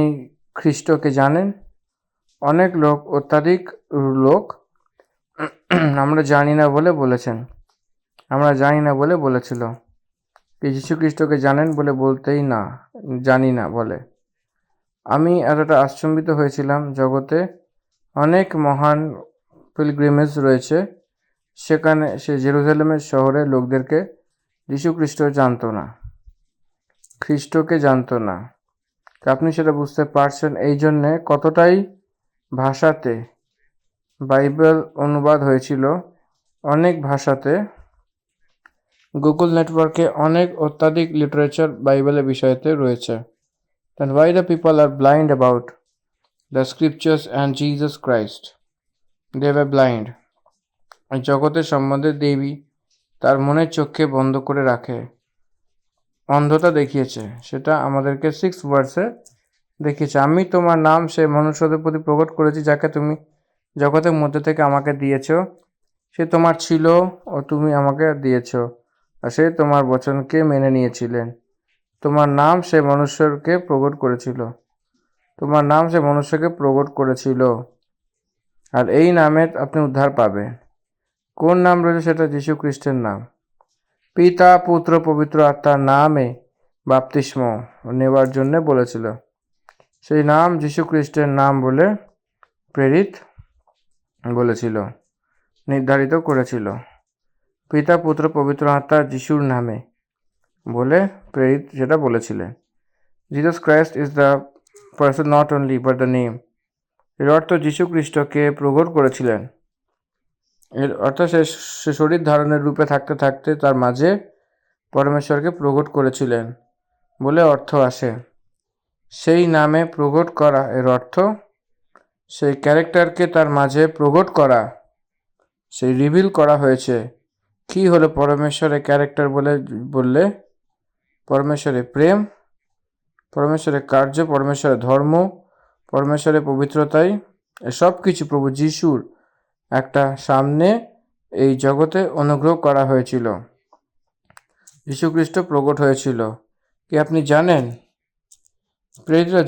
খ্রিস্টকে জানেন? অনেক লোক, অত্যাধিক লোক আমরা জানি না বলে বলেছিল। কি যীশু খ্রিস্টকে জানেন বলে বলতেই না, জানি না বলে। আমি এতটা আশ্চর্যিত হয়েছিলাম। জগতে অনেক মহান পিলগ্রিমেজ রয়েছে সেখানে সে জেরুজালেমের শহরে লোকদেরকে যীশুখ্রিস্ট জানতো না, খ্রিস্টকে জানতো না। আপনি সেটা বুঝতে পারছেন এই জন্যে কতটাই ভাষাতে বাইবেল অনুবাদ হয়েছিল, অনেক ভাষাতে। গুগল নেটওয়ার্কে অনেক অত্যাধিক লিটারেচার বাইবেলের বিষয়তে রয়েছে। Then why the people are blind about the scriptures and Jesus Christ? They were blind. জগতের সম্বন্ধে দেবী তার মনের চোখকে বন্ধ করে রাখে, অন্ধতা দেখিয়েছে। সেটা আমাদেরকে 6 ভার্সে দেখিয়েছে। আমি তোমার নাম সে মনুষ্যদের প্রতি প্রকট করেছি, যাকে তুমি জগতের মধ্যে থেকে আমাকে দিয়েছ। সে তোমার ছিল ও তুমি আমাকে দিয়েছ, আর সে তোমার বচনকে মেনে নিয়েছিলেন। তোমার নাম সে মনুষ্যকে প্রকট করেছিল, তোমার নাম সে মনুষ্যকে প্রকট করেছিল, আর এই নামে আপনি উদ্ধার পাবেন। কোন নাম রয়েছে? সেটা যীশু খ্রিস্টের নাম। পিতা, পুত্র, পবিত্র আত্মার নামে বাপ্তিস্ম নেওয়ার জন্য বলেছিল। সেই নাম যীশু খ্রিস্টের নাম বলে প্রেরিত বলেছিল, নির্ধারিত করেছিল। পিতা, পুত্র, পবিত্র আত্মা যিশুর নামে বলে প্রেরিত যেটা বলেছিলেন। Jesus Christ is the person not only but the name. এর অর্থ যীশু খ্রিস্টকে প্রকট করেছিলেন। এর অর্থ সে শরীর ধারণের রূপে থাকতে থাকতে তার মাঝে পরমেশ্বরকে প্রকট করেছিলেন বলে অর্থ আসে। সেই নামে প্রকট করা এর অর্থ সেই ক্যারেক্টারকে তার মাঝে প্রকট করা, সেই রিভিল করা হয়েছে। কি হলো পরমেশ্বরের ক্যারেক্টার বললে? পরমেশ্বরের প্রেম, পরমেশ্বরের কার্য, পরমেশ্বরের ধর্ম, পরমেশ্বরের পবিত্রতাই সব কিছু প্রভু যিশুর একটা সামনে এই জগতে অনুগ্রহ করা হয়েছিল। যীশুখ্রিস্ট প্রকট হয়েছিল। কি আপনি জানেন? প্রেরিতরা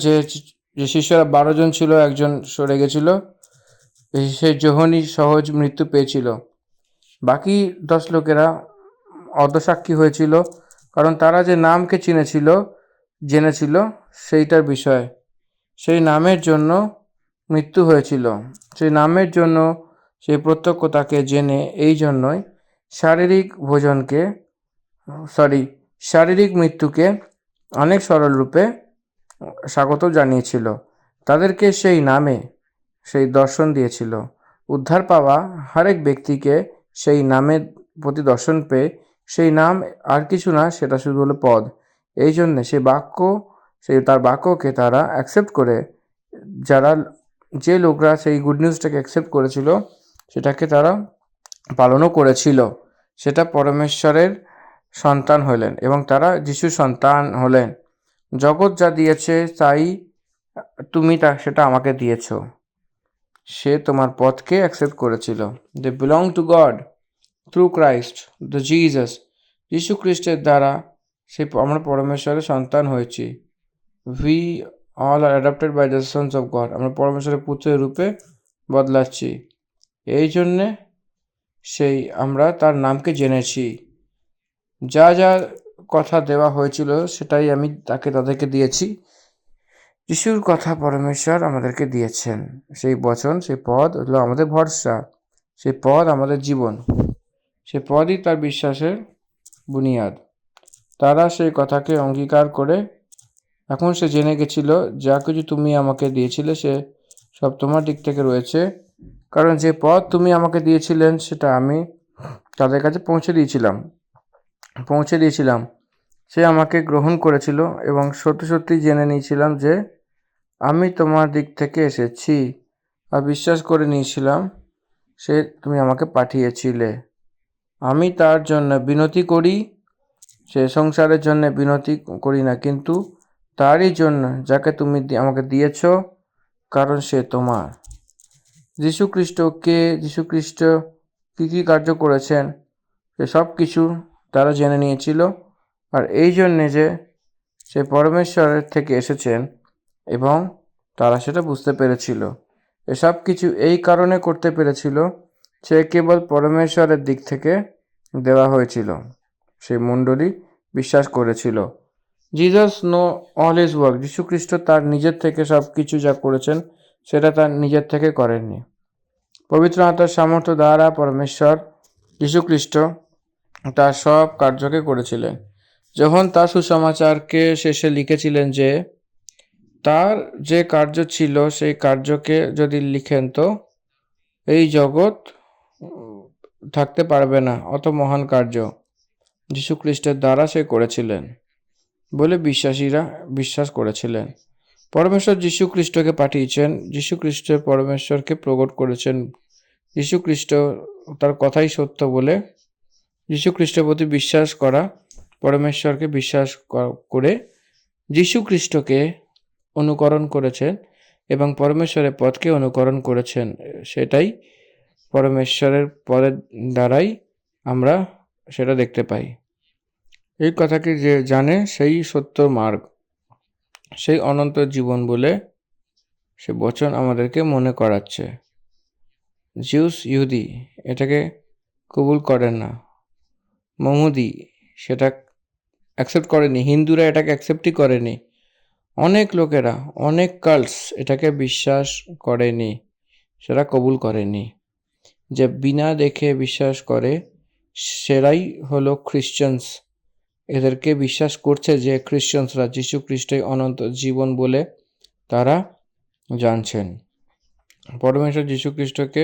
যে শিষ্যরা 12 জন ছিল, একজন সরে গেছিল, সে যোহনী সহজ মৃত্যু পেয়েছিল। বাকি 10 লোকেরা অর্ধসাক্ষী হয়েছিল, কারণ তারা যে নামকে জেনেছিল সেইটার বিষয়। সেই নামের জন্য মৃত্যু হয়েছিল, সেই নামের জন্য সেই প্রত্যক্ষতাকে জেনে এই জন্যই শারীরিক মৃত্যুকে অনেক সরল রূপে স্বাগত জানিয়েছিল। তাদেরকে সেই নামে সেই দর্শন দিয়েছিল। উদ্ধার পাওয়া হরেক ব্যক্তিকে সেই নামের প্রতি দর্শন পেয়ে, সেই নাম আর কিছু না, সেটা শুধু হলো পদ। এই জন্যে তার বাক্যকে তারা অ্যাকসেপ্ট করে, যে লোকরা সেই গুড নিউজটাকে অ্যাকসেপ্ট করেছিল সেটাকে তারা পালনও করেছিল। সেটা পরমেশ্বরের সন্তান হলেন এবং তারা যিশুর সন্তান হলেন। জগৎ যা দিয়েছে তাই তুমি সেটা আমাকে দিয়েছ। সে তোমার পথকে অ্যাকসেপ্ট করেছিল। They belong to God through Christ the Jesus. যীশু খ্রিস্টের দ্বারা আমরা পরমেশ্বরের সন্তান হয়েছি। We all are adapted by the sons of God. আমরা পরমেশ্বরের পুত্রের রূপে বদলাচ্ছি। এই জন্যে আমরা তার নামকে জেনেছি। যা যা কথা দেওয়া হয়েছিল সেটাই আমি তাদেরকে দিয়েছি। যিশুর কথা পরমেশ্বর আমাদেরকে দিয়েছেন। সেই বচন, সেই পদ হলো আমাদের ভরসা, সেই পদ আমাদের জীবন, সেই পদই তার বিশ্বাসের বুনিয়াদ। তারা সেই কথাকে অঙ্গীকার করে এখন সে জেনে গেছিল যা কিছু তুমি আমাকে দিয়েছিলে সে সব তোমার দিক থেকে রয়েছে, কারণ যে পদ তুমি আমাকে দিয়েছিলেন সেটা আমি তাদের কাছে পৌঁছে দিয়েছিলাম। সে আমাকে গ্রহণ করেছিল এবং সত্যি সত্যি জেনে নিয়েছিলাম যে আমি তোমার দিক থেকে এসেছি, আর বিশ্বাস করে নিয়েছিলাম তুমি আমাকে পাঠিয়েছিলে। আমি তার জন্য বিনতি করি, সে সংসারের জন্য বিনতি করি না, কিন্তু তারই জন্য যাকে তুমি আমাকে দিয়েছ, কারণ সে তোমার। যীশু খ্রিস্ট কী কার্য করেছেন সে সব কিছু তারা জেনে নিয়েছিল, আর এই জন্যে যে সে পরমেশ্বরের থেকে এসেছেন এবং তারা সেটা বুঝতে পেরেছিল। এসব কিছু এই কারণে করতে পেরেছিল, সে কেবল পরমেশ্বরের দিক থেকে দেওয়া হয়েছিল। সেই মণ্ডলী বিশ্বাস করেছিল। Jesus no all his work. যীশু খ্রিস্ট তার নিজের থেকে সব কিছু যা করেছেন সেটা তার নিজের থেকে করেননি। পবিত্র আত্মার সামর্থ্য দ্বারা পরমেশ্বর যীশুখ্রিস্ট তার সব কার্যকে করেছিলেন। যখন তার সুসমাচারকে শেষে লিখেছিলেন যে তার যে কার্য ছিল সেই কার্যকে যদি লিখেন তো এই জগৎ থাকতে পারবে না, অত মহান কার্য যীশুখ্রিস্টের দ্বারা সে করেছিলেন বলে বিশ্বাসীরা বিশ্বাস করেছিলেন। পরমেশ্বর যীশুখ্রিস্টকে পাঠিয়েছেন, যীশুখ্রিস্ট পরমেশ্বরকে প্রকট করেছেন। যীশুখ্রিস্ট তার কথাই সত্য বলে যীশুখ্রিস্টের প্রতি বিশ্বাস করা, পরমেশ্বরকে বিশ্বাস করে যীশুখ্রিস্টকে অনুকরণ করেছেন এবং পরমেশ্বরের পথকে অনুকরণ করেছেন। সেটাই পরমেশ্বরের পদের দ্বারাই আমরা সেটা দেখতে পাই। এই কথাকে যে জানে সেই সত্য মার্গ, সেই অনন্ত জীবন বলে সে বচন আমাদেরকে মনে করাচ্ছে। জিউস ইহুদি এটাকে কবুল করেন না, মহুদি সেটা অ্যাকসেপ্ট করেনি, হিন্দুরা এটাকে অ্যাকসেপ্টই করেনি, অনেক লোকেরা, অনেক কাল্টস এটাকে বিশ্বাস করেনি, সেটা কবুল করেনি। যে বিনা দেখে বিশ্বাস করে সেরাই হলো খ্রিশ্চানস। এদেরকে বিশ্বাস করছে যে খ্রিশ্চানসরা যীশু খ্রিস্টই অনন্ত জীবন বলে তারা জানছেন। পরমেশ্বর যীশু খ্রিস্টকে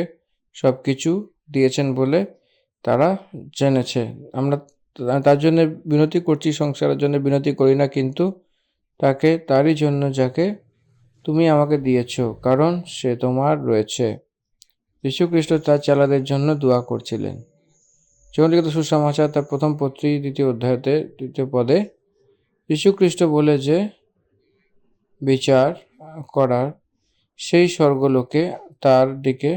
সব কিছু দিয়েছেন বলে তারা জেনেছে। আমরা তার জন্য বিনতি করছি, সংসারের জন্য বিনতি করি না, কিন্তু তাকে তারই জন্য যাকে তুমি আমাকে দিয়েছ, কারণ সে তোমার রয়েছে। যীশু খ্রিস্ট তার চেলাদের জন্য দোয়া করছিলেন। যৌনলিখিত সুসমাচার তার প্রথম পত্রী 2 অধ্যায়তে 2 পদে যীশু খ্রিস্ট বলে যে বিচার করার সেই স্বর্গলোকে তার দিকে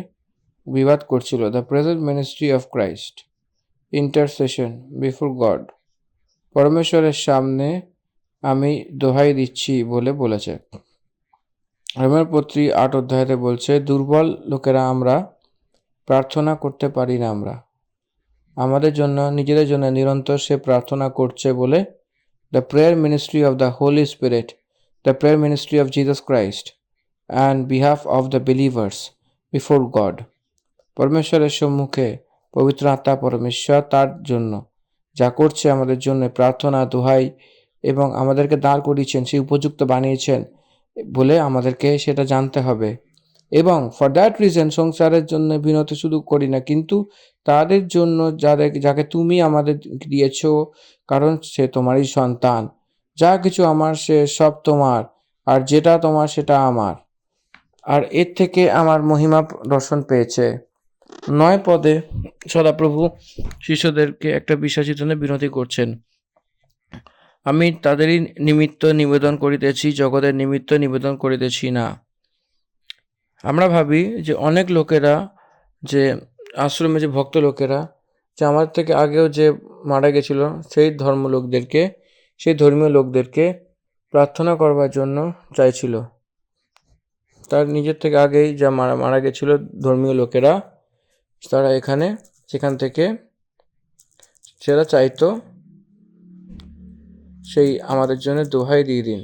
বিবাদ করছিল। The present ministry of Christ, intercession before God, পরমেশ্বরের সামনে আমি দোহাই দিচ্ছি বলে বলেছে। রোমের পত্রী 8 অধ্যায়তে বলছে দুর্বল লোকেরা আমরা প্রার্থনা করতে পারি না, আমরা আমাদের জন্য নিজেদের জন্য নিরন্তর সে প্রার্থনা করছে বলে the prayer ministry of the holy spirit, the prayer ministry of Jesus Christ and behalf of the believers before God, পরমেশ্বরের সম্মুখে পবিত্র আত্মা পরমেশ্বর তার জন্য যা করছে আমাদের জন্য প্রার্থনা দোহাই এবং আমাদেরকে দাঁড় করিয়েছেন, সেই উপযুক্ত বানিয়েছেন বলে আমাদেরকে সেটা জানতে হবে। এবং ফর দ্যাট রিজন সংসারের জন্য বিনতি শুধু করি না, কিন্তু তাদের জন্য যাকে তুমি আমাদের দিয়েছ, কারণ সে তোমারই সন্তান। যা কিছু আমার সে সব তোমার, আর যেটা তোমার সেটা আমার, আর এর থেকে আমার মহিমা দর্শন পেয়েছে। 9 পদে সদাপ্রভু শিষ্যদেরকে একটা বিশ্বাসের জন্য বিনতি করছেন। আমি তাদেরই নিমিত্ত নিবেদন করিতেছি, জগতের নিমিত্ত নিবেদন করিতেছি না। আমরা ভাবি যে অনেক লোকেরা, যে আশ্রমে যে ভক্ত লোকেরা, যে আমার থেকে আগেও যে মারা গেছিল সেই সেই ধর্মীয় লোকদেরকে প্রার্থনা করবার জন্য চাইছিল। তার নিজের থেকে আগেই যা মারা গেছিল ধর্মীয় লোকেরা, তারা সেখান থেকে সেটা চাইতো সেই আমাদের জন্য দোহাই দিয়ে দিন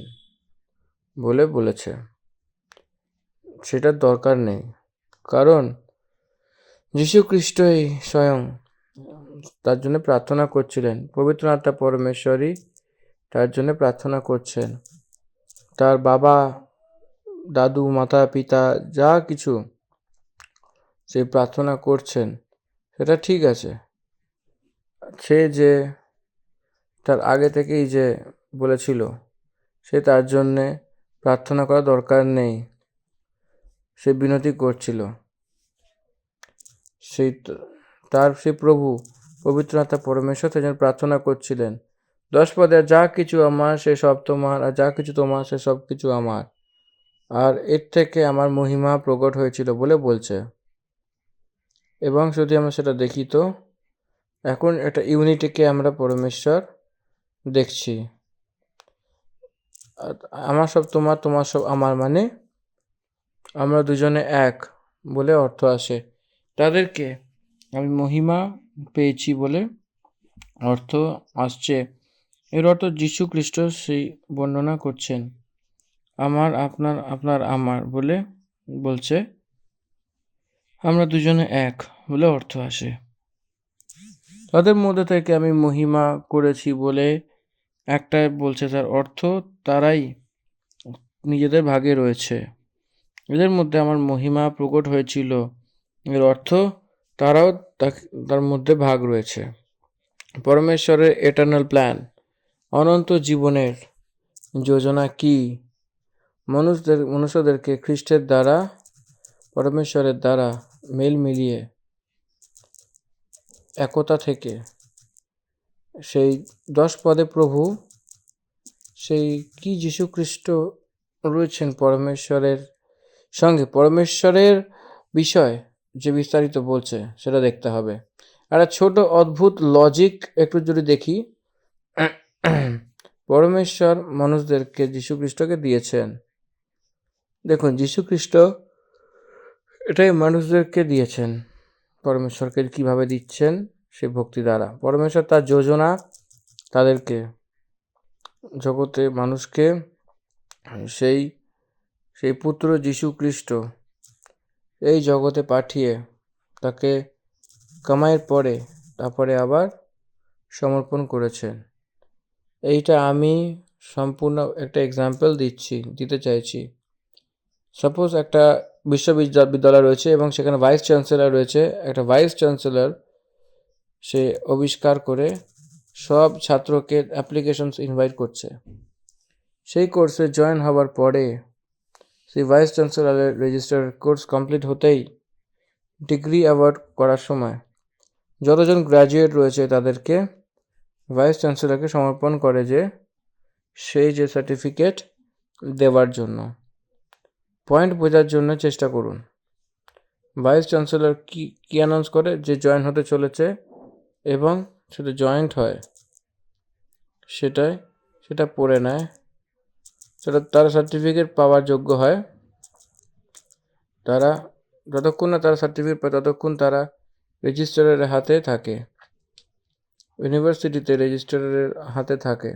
বলে বলেছে। সেটার দরকার নেই, কারণ যীশু খ্রিস্টই স্বয়ং তার জন্য প্রার্থনা করছিলেন। পবিত্র আত্মা পরমেশ্বরই তার জন্য প্রার্থনা করছেন। তার বাবা, দাদু, মাতা, পিতা যা কিছু সে প্রার্থনা করছেন সেটা ঠিক আছে। সে যে তার আগে থেকেই যে বলেছিল সে তার জন্যে প্রার্থনা করা দরকার নেই, সে বিনতি করছিল। সেই প্রভু পবিত্র আত্মা পরমেশ্বর তার জন্য প্রার্থনা করছিলেন। 10 পদে যা কিছু আমার সে সব তোমার, আর যা কিছু তোমার সে সব কিছু আমার, আর এর থেকে আমার মহিমা প্রকট হয়েছিল বলে বলছে। এবং যদি আমরা সেটা দেখি তো এখন এটা ইউনিটিকে আমরা পরমেশ্বর দেখছি। আমার সব তোমার, তোমার সব আমার, মানে আমরা দুজনে এক বলে অর্থ আসে। তাদেরকে আমি মহিমা পেয়েছি বলে অর্থ আসছে। এর অর্থ যীশু খ্রিস্ট সেই বর্ণনা করছেন, আমার আপনার আপনার আমার বলে বলছে, আমরা দুজনে এক বলে অর্থ আসে। তাদের মধ্যে থেকে আমি মহিমা করেছি বলে একটা বলছে, তার অর্থ তারাই নিজেদের ভাগে রয়েছে। এদের মধ্যে আমার মহিমা প্রকট হয়েছিল, এর অর্থ তারাও তার মধ্যে ভাগ রয়েছে। পরমেশ্বরের এটার্নাল প্ল্যান, অনন্ত জীবনের যোজনা কি? মনুষ্যদেরকে খ্রিস্টের দ্বারা, পরমেশ্বরের দ্বারা মেল মিলিয়ে একতা থেকে সেই 10 পদে প্রভু, সেই কি যীশুখ্রিস্ট রয়েছেন পরমেশ্বরের সঙ্গে, পরমেশ্বরের বিষয় যে বিস্তারিত বলছে সেটা দেখতে হবে। একটা ছোট অদ্ভুত লজিক একটু যদি দেখি, পরমেশ্বর মানুষদেরকে যীশুখ্রিস্টকে দিয়েছেন। দেখুন, যীশুখ্রিস্ট এটাই মানুষদেরকে দিয়েছেন। পরমেশ্বরকে কিভাবে দিচ্ছেন? সে ভক্তি দ্বারা। পরমেশ্বর তার যোজনা তাদেরকে, জগতে মানুষকে সেই সেই পুত্র যীশুখ্রিস্ট এই জগতে পাঠিয়ে তাকে কামাইয়ের পরে তারপরে আবার সমর্পণ করেছেন। এইটা আমি সম্পূর্ণ একটা এক্সাম্পল দিতে চাইছি। সাপোজ একটা বিশ্ববিদ্যালয় রয়েছে এবং সেখানে ভাইস চ্যান্সেলর রয়েছে। একটা ভাইস চ্যান্সেলর সে আবিষ্কার করে সব ছাত্রকে অ্যাপ্লিকেশনস ইনভাইট করছে। সেই কোর্সে জয়েন হওয়ার পরে সেই ভাইস চ্যান্সেলরের রেজিস্টার কোর্স কমপ্লিট হতেই ডিগ্রি অ্যাওয়ার্ড করার সময় যতজন গ্র্যাজুয়েট রয়েছে তাদেরকে ভাইস চ্যান্সেলরকে সমর্পণ করে যে সেই যে সার্টিফিকেট দেওয়ার জন্য। পয়েন্ট বোঝার জন্য চেষ্টা করুন। ভাইস চ্যান্সেলর কি অ্যানাউন্স করে? যে জয়েন হতে চলেছে এবং সেটা জয়েন্ট হয়, সেটা পড়ে নেয়, সেটা তারা সার্টিফিকেট পাওয়ার যোগ্য হয়। তারা যতক্ষণ না তারা সার্টিফিকেট পায় ততক্ষণ তারা রেজিস্ট্রারের হাতে থাকে, ইউনিভার্সিটিতে রেজিস্ট্রারের হাতে থাকে।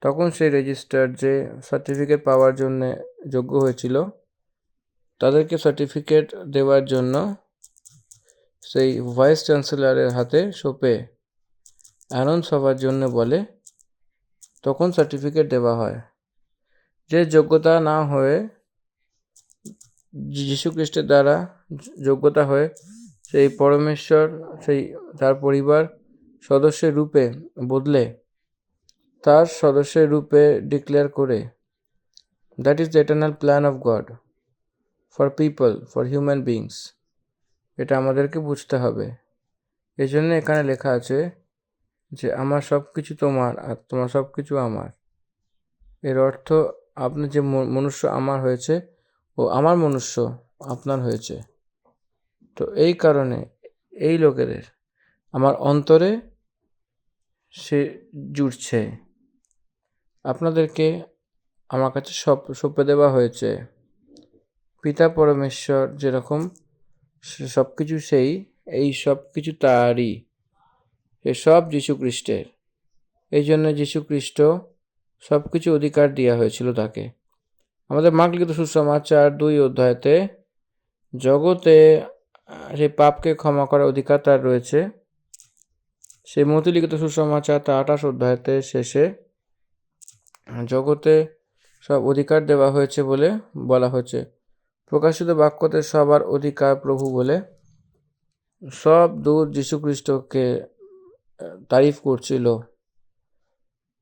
তখন সেই রেজিস্ট্রার যে সার্টিফিকেট পাওয়ার জন্যে যোগ্য হয়েছিল তাদেরকে সার্টিফিকেট দেওয়ার জন্য সেই ভাইস চ্যান্সেলরের হাতে সঁপে অ্যানাউন্স হওয়ার জন্য বলে, তখন সার্টিফিকেট দেওয়া হয়। যে যোগ্যতা না হয়ে যীশুখ্রিস্টের দ্বারা যোগ্যতা হয়ে সেই পরমেশ্বর সেই তার পরিবার সদস্যের রূপে বদলে তার সদস্যের রূপে ডিক্লেয়ার করে, that is the eternal plan of god for people, for human beings. এটা আমাদেরকে বুঝতে হবে। এই জন্য এখানে লেখা আছে যে আমার সব কিছু তোমার আর তোমার সব কিছু আমার। এর অর্থ আপনি যে মনুষ্য আমার হয়েছে ও আমার মনুষ্য আপনার হয়েছে। তো এই কারণে এই লোকেদের আমার অন্তরে সে জুড়ছে। আপনাদেরকে আমার কাছে সঁপে দেওয়া হয়েছে। পিতা পরমেশ্বর যেরকম সব কিছু এই সব কিছু তারই, সব যীশুখ্রিস্টের। এই জন্য যীশুখ্রিস্ট সব কিছু অধিকার দেওয়া হয়েছিল তাকে। আমাদের মার্ক লিখিত সুসমাচার 2 অধ্যায়তে জগতে সেই পাপকে ক্ষমা করার অধিকার তার রয়েছে। সেই মতি লিখিত সুসমাচার তার 28 অধ্যায়তে শেষে জগতে সব অধিকার দেওয়া হয়েছে বলে বলা হয়েছে। প্রকাশিত বাক্যতে সবার অধিকার প্রভু বলে সব দূত যীশুখ্রিস্টকে তারিফ করছিল।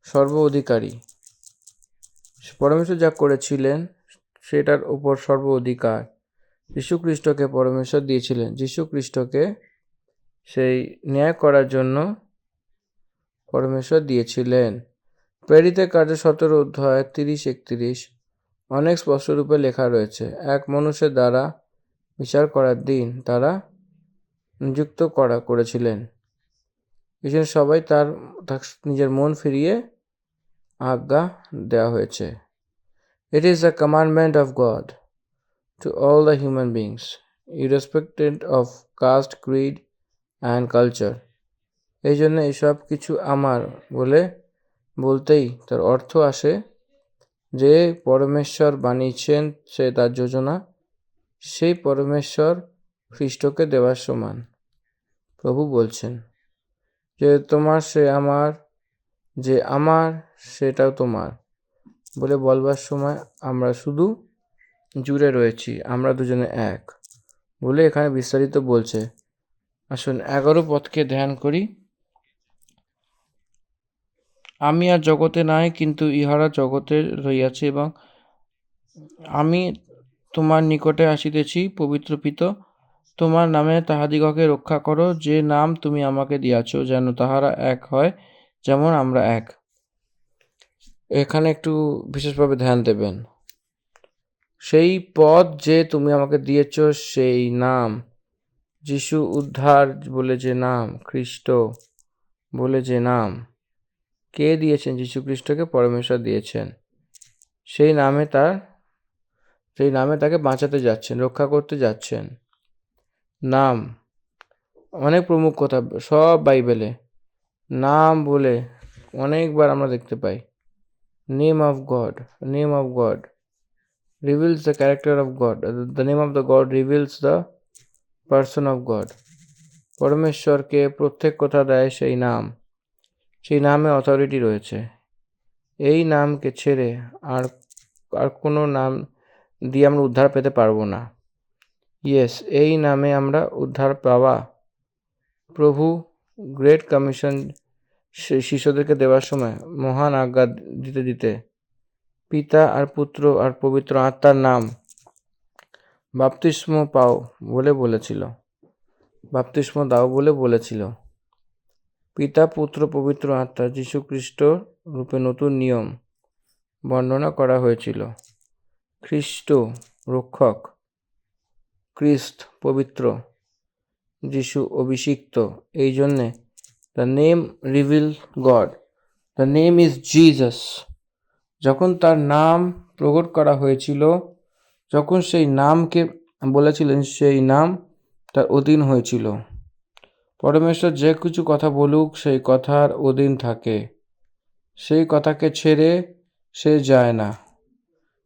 সর্ব অধিকারী পরমেশ্বর যা করেছিলেন সেটার উপর সর্ব অধিকার যীশুখ্রিস্টকে পরমেশ্বর দিয়েছিলেন। যীশুখ্রিস্টকে সেই ন্যায় করার জন্য পরমেশ্বর দিয়েছিলেন। প্রেরিত কার্য 17 অধ্যায় 30-31 অনেক স্পষ্টরূপে লেখা রয়েছে। এক মানুষের দ্বারা বিচার করার দিন তারা নিযুক্ত করেছিলেন। এই জন্য সবাই তার নিজের মন ফিরিয়ে আজ্ঞা দেওয়া হয়েছে। It is the commandment of God to all the human beings, irrespective of caste, creed and culture. এই জন্য এইসব কিছু আমার বলতেই তার অর্থ আসে যে পরমেশ্বর বানিয়েছেন সে তার যোজনা, সেই পরমেশ্বর খ্রিস্টকে দেওয়ার সমান। প্রভু বলছেন যে তোমার সে আমার, যে আমার সেটাও তোমার বলে বলবার সময় আমরা শুধু জুড়ে রয়েছি, আমরা দুজনে এক বলে এখানে বিস্তারিত বলছে। আসুন 11 পদকে ধ্যান করি। আমি আর জগতে নাই, কিন্তু ইহারা জগতে রহিয়াছে, এবং আমি তোমার নিকটে আসিতেছি। পবিত্র পিত, তোমার নামে তাহাদিগকে রক্ষা করো, যে নাম তুমি আমাকে দিয়াছ, যেন তাহারা এক হয় যেমন আমরা এক। এখানে একটু বিশেষভাবে ধ্যান দেবেন। সেই পদ যে তুমি আমাকে দিয়েছ, সেই নাম, যিশু উদ্ধার বলে যে নাম, খ্রিস্ট বলে যে নাম, কে দিয়েছেন? যিশু খ্রিস্টকে পরমেশ্বর দিয়েছেন। সেই নামে তাকে বাঁচাতে যাচ্ছেন, রক্ষা করতে যাচ্ছেন। নাম অনেক প্রমুখ কথা, সব বাইবেলে নাম বলে অনেকবার আমরা দেখতে পাই। Name of God, name of God reveals the character of God. The name of the God reveals the person of God. পরমেশ্বরকে প্রত্যেক কথা দেয় সেই নাম, সেই নামে অথরিটি রয়েছে। এই নামকে ছেড়ে আর আর কোনো নাম দিয়ে আমরা উদ্ধার পেতে পারবো না। ইয়েস, এই নামে আমরা উদ্ধার পাওয়া। প্রভু গ্রেট কমিশন শিষ্যদেরকে দেওয়ার সময় মহান আজ্ঞা দিতে দিতে পিতা আর পুত্র আর পবিত্র আত্মার নাম বাপ্তিস্ম পাও বলে বলেছিল, বাপ্তিস্ম দাও বলে বলেছিল। পিতা, পুত্র, পবিত্র আত্মা, যীশু খ্রিস্ট রূপে নতুন নিয়ম বর্ণনা করা হয়েছিল। খ্রিস্ট রক্ষক, খ্রিস্ট পবিত্র, যীশু অভিষিক্ত। এই জন্যে the name reveal god, the name is Jesus. যখন তার নাম প্রকট করা হয়েছিল, যখন সেই নামকে বলেছিলেন, সেই নাম তার অধীন হয়েছিল। পরমেশ্বর যে কিছু কথা বলুক, সেই কথার অধীন থাকে, সেই কথাকে ছেড়ে সে যায় না,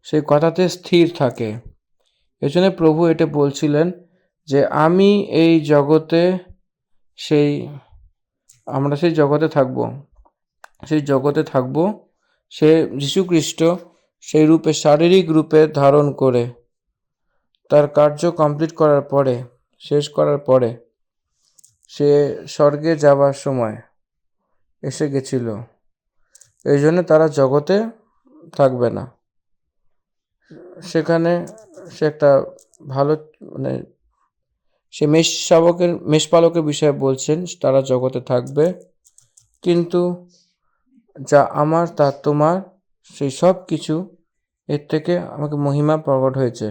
সেই কথাতে স্থির থাকে। এজন্য প্রভু এটা বলছিলেন যে আমি এই জগতে আমরা সেই জগতে থাকব, সেই জগতে থাকব। সে যীশু খ্রিস্ট সেই রূপে, শারীরিক রূপে ধারণ করে তার কার্য কমপ্লিট করার পরে, শেষ করার পরে সে স্বর্গে যাবার সময় এসে গেছিল। এই জন্য তারা জগতে থাকবে না। সেখানে সে একটা ভালো, সে মেষপালকের বিষয়ে বলছেন, তারা জগতে থাকবে, কিন্তু যা আমার তা তোমার, সেই সব কিছু এর থেকে আমাকে মহিমা প্রকট হয়েছে।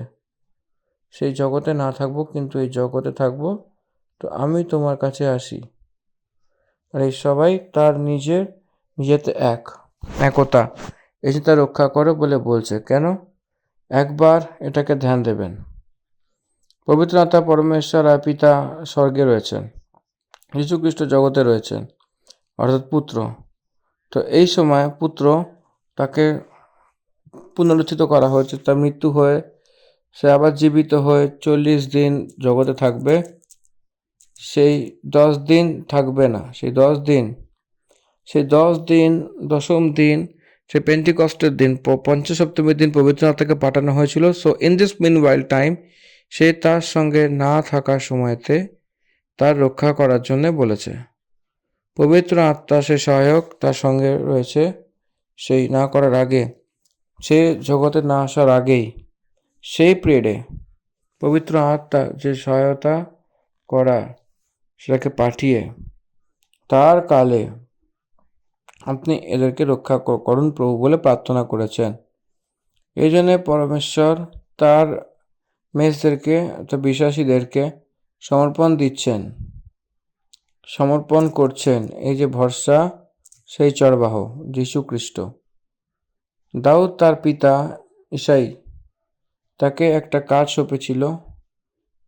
সেই জগতে না থাকবো, কিন্তু এই জগতে থাকবো, তো আমি তোমার কাছে আসি। আর এই সবাই তার নিজেতে একতা, এই যে তা রক্ষা করো বলে বলছে। কেন? একবার এটাকে ধ্যান দেবেন। পবিত্র আত্মা, পরমেশ্বর আর পিতা স্বর্গে রয়েছেন, যীশু খ্রিস্ট জগতে রয়েছেন, অর্থাৎ পুত্র। তো এই সময় পুত্র তাকে পুনরুত্থিত করা হয়েছে, তার মৃত্যু হয়ে সে আবার জীবিত হয়ে 40 দিন জগতে থাকবে। সেই 10 দিন থাকবে না, সেই 10 দিন, দশম দিন, সে পেন্টিকস্টের দিন, পঞ্চসপ্তমীর দিন পবিত্র আত্মাকে পাঠানো হয়েছিল। So in this meanwhile time সে তার সঙ্গে না থাকার সময়তে তার রক্ষা করার জন্য বলেছে। পবিত্র আত্মা সে সহায়ক, তার সঙ্গে রয়েছে সেই না করার আগে, সে জগতে না আসার আগেই, সেই পিরিয়ডে পবিত্র আত্মা যে সহায়তা করা, সেটাকে পাঠিয়ে তার কালে আপনি এদেরকে রক্ষা করুন প্রভু বলে প্রার্থনা করেছেন। এই জন্যে পরমেশ্বর তার মেষদেরকে, তার বিশ্বাসীদেরকে সমর্পণ দিচ্ছেন, সমর্পণ করছেন। এই যে ভরসা, সেই চরবাহ যীশু খ্রিস্ট। দাউদ তার পিতা ঈসাই তাকে একটা কাজ সঁপেছিল।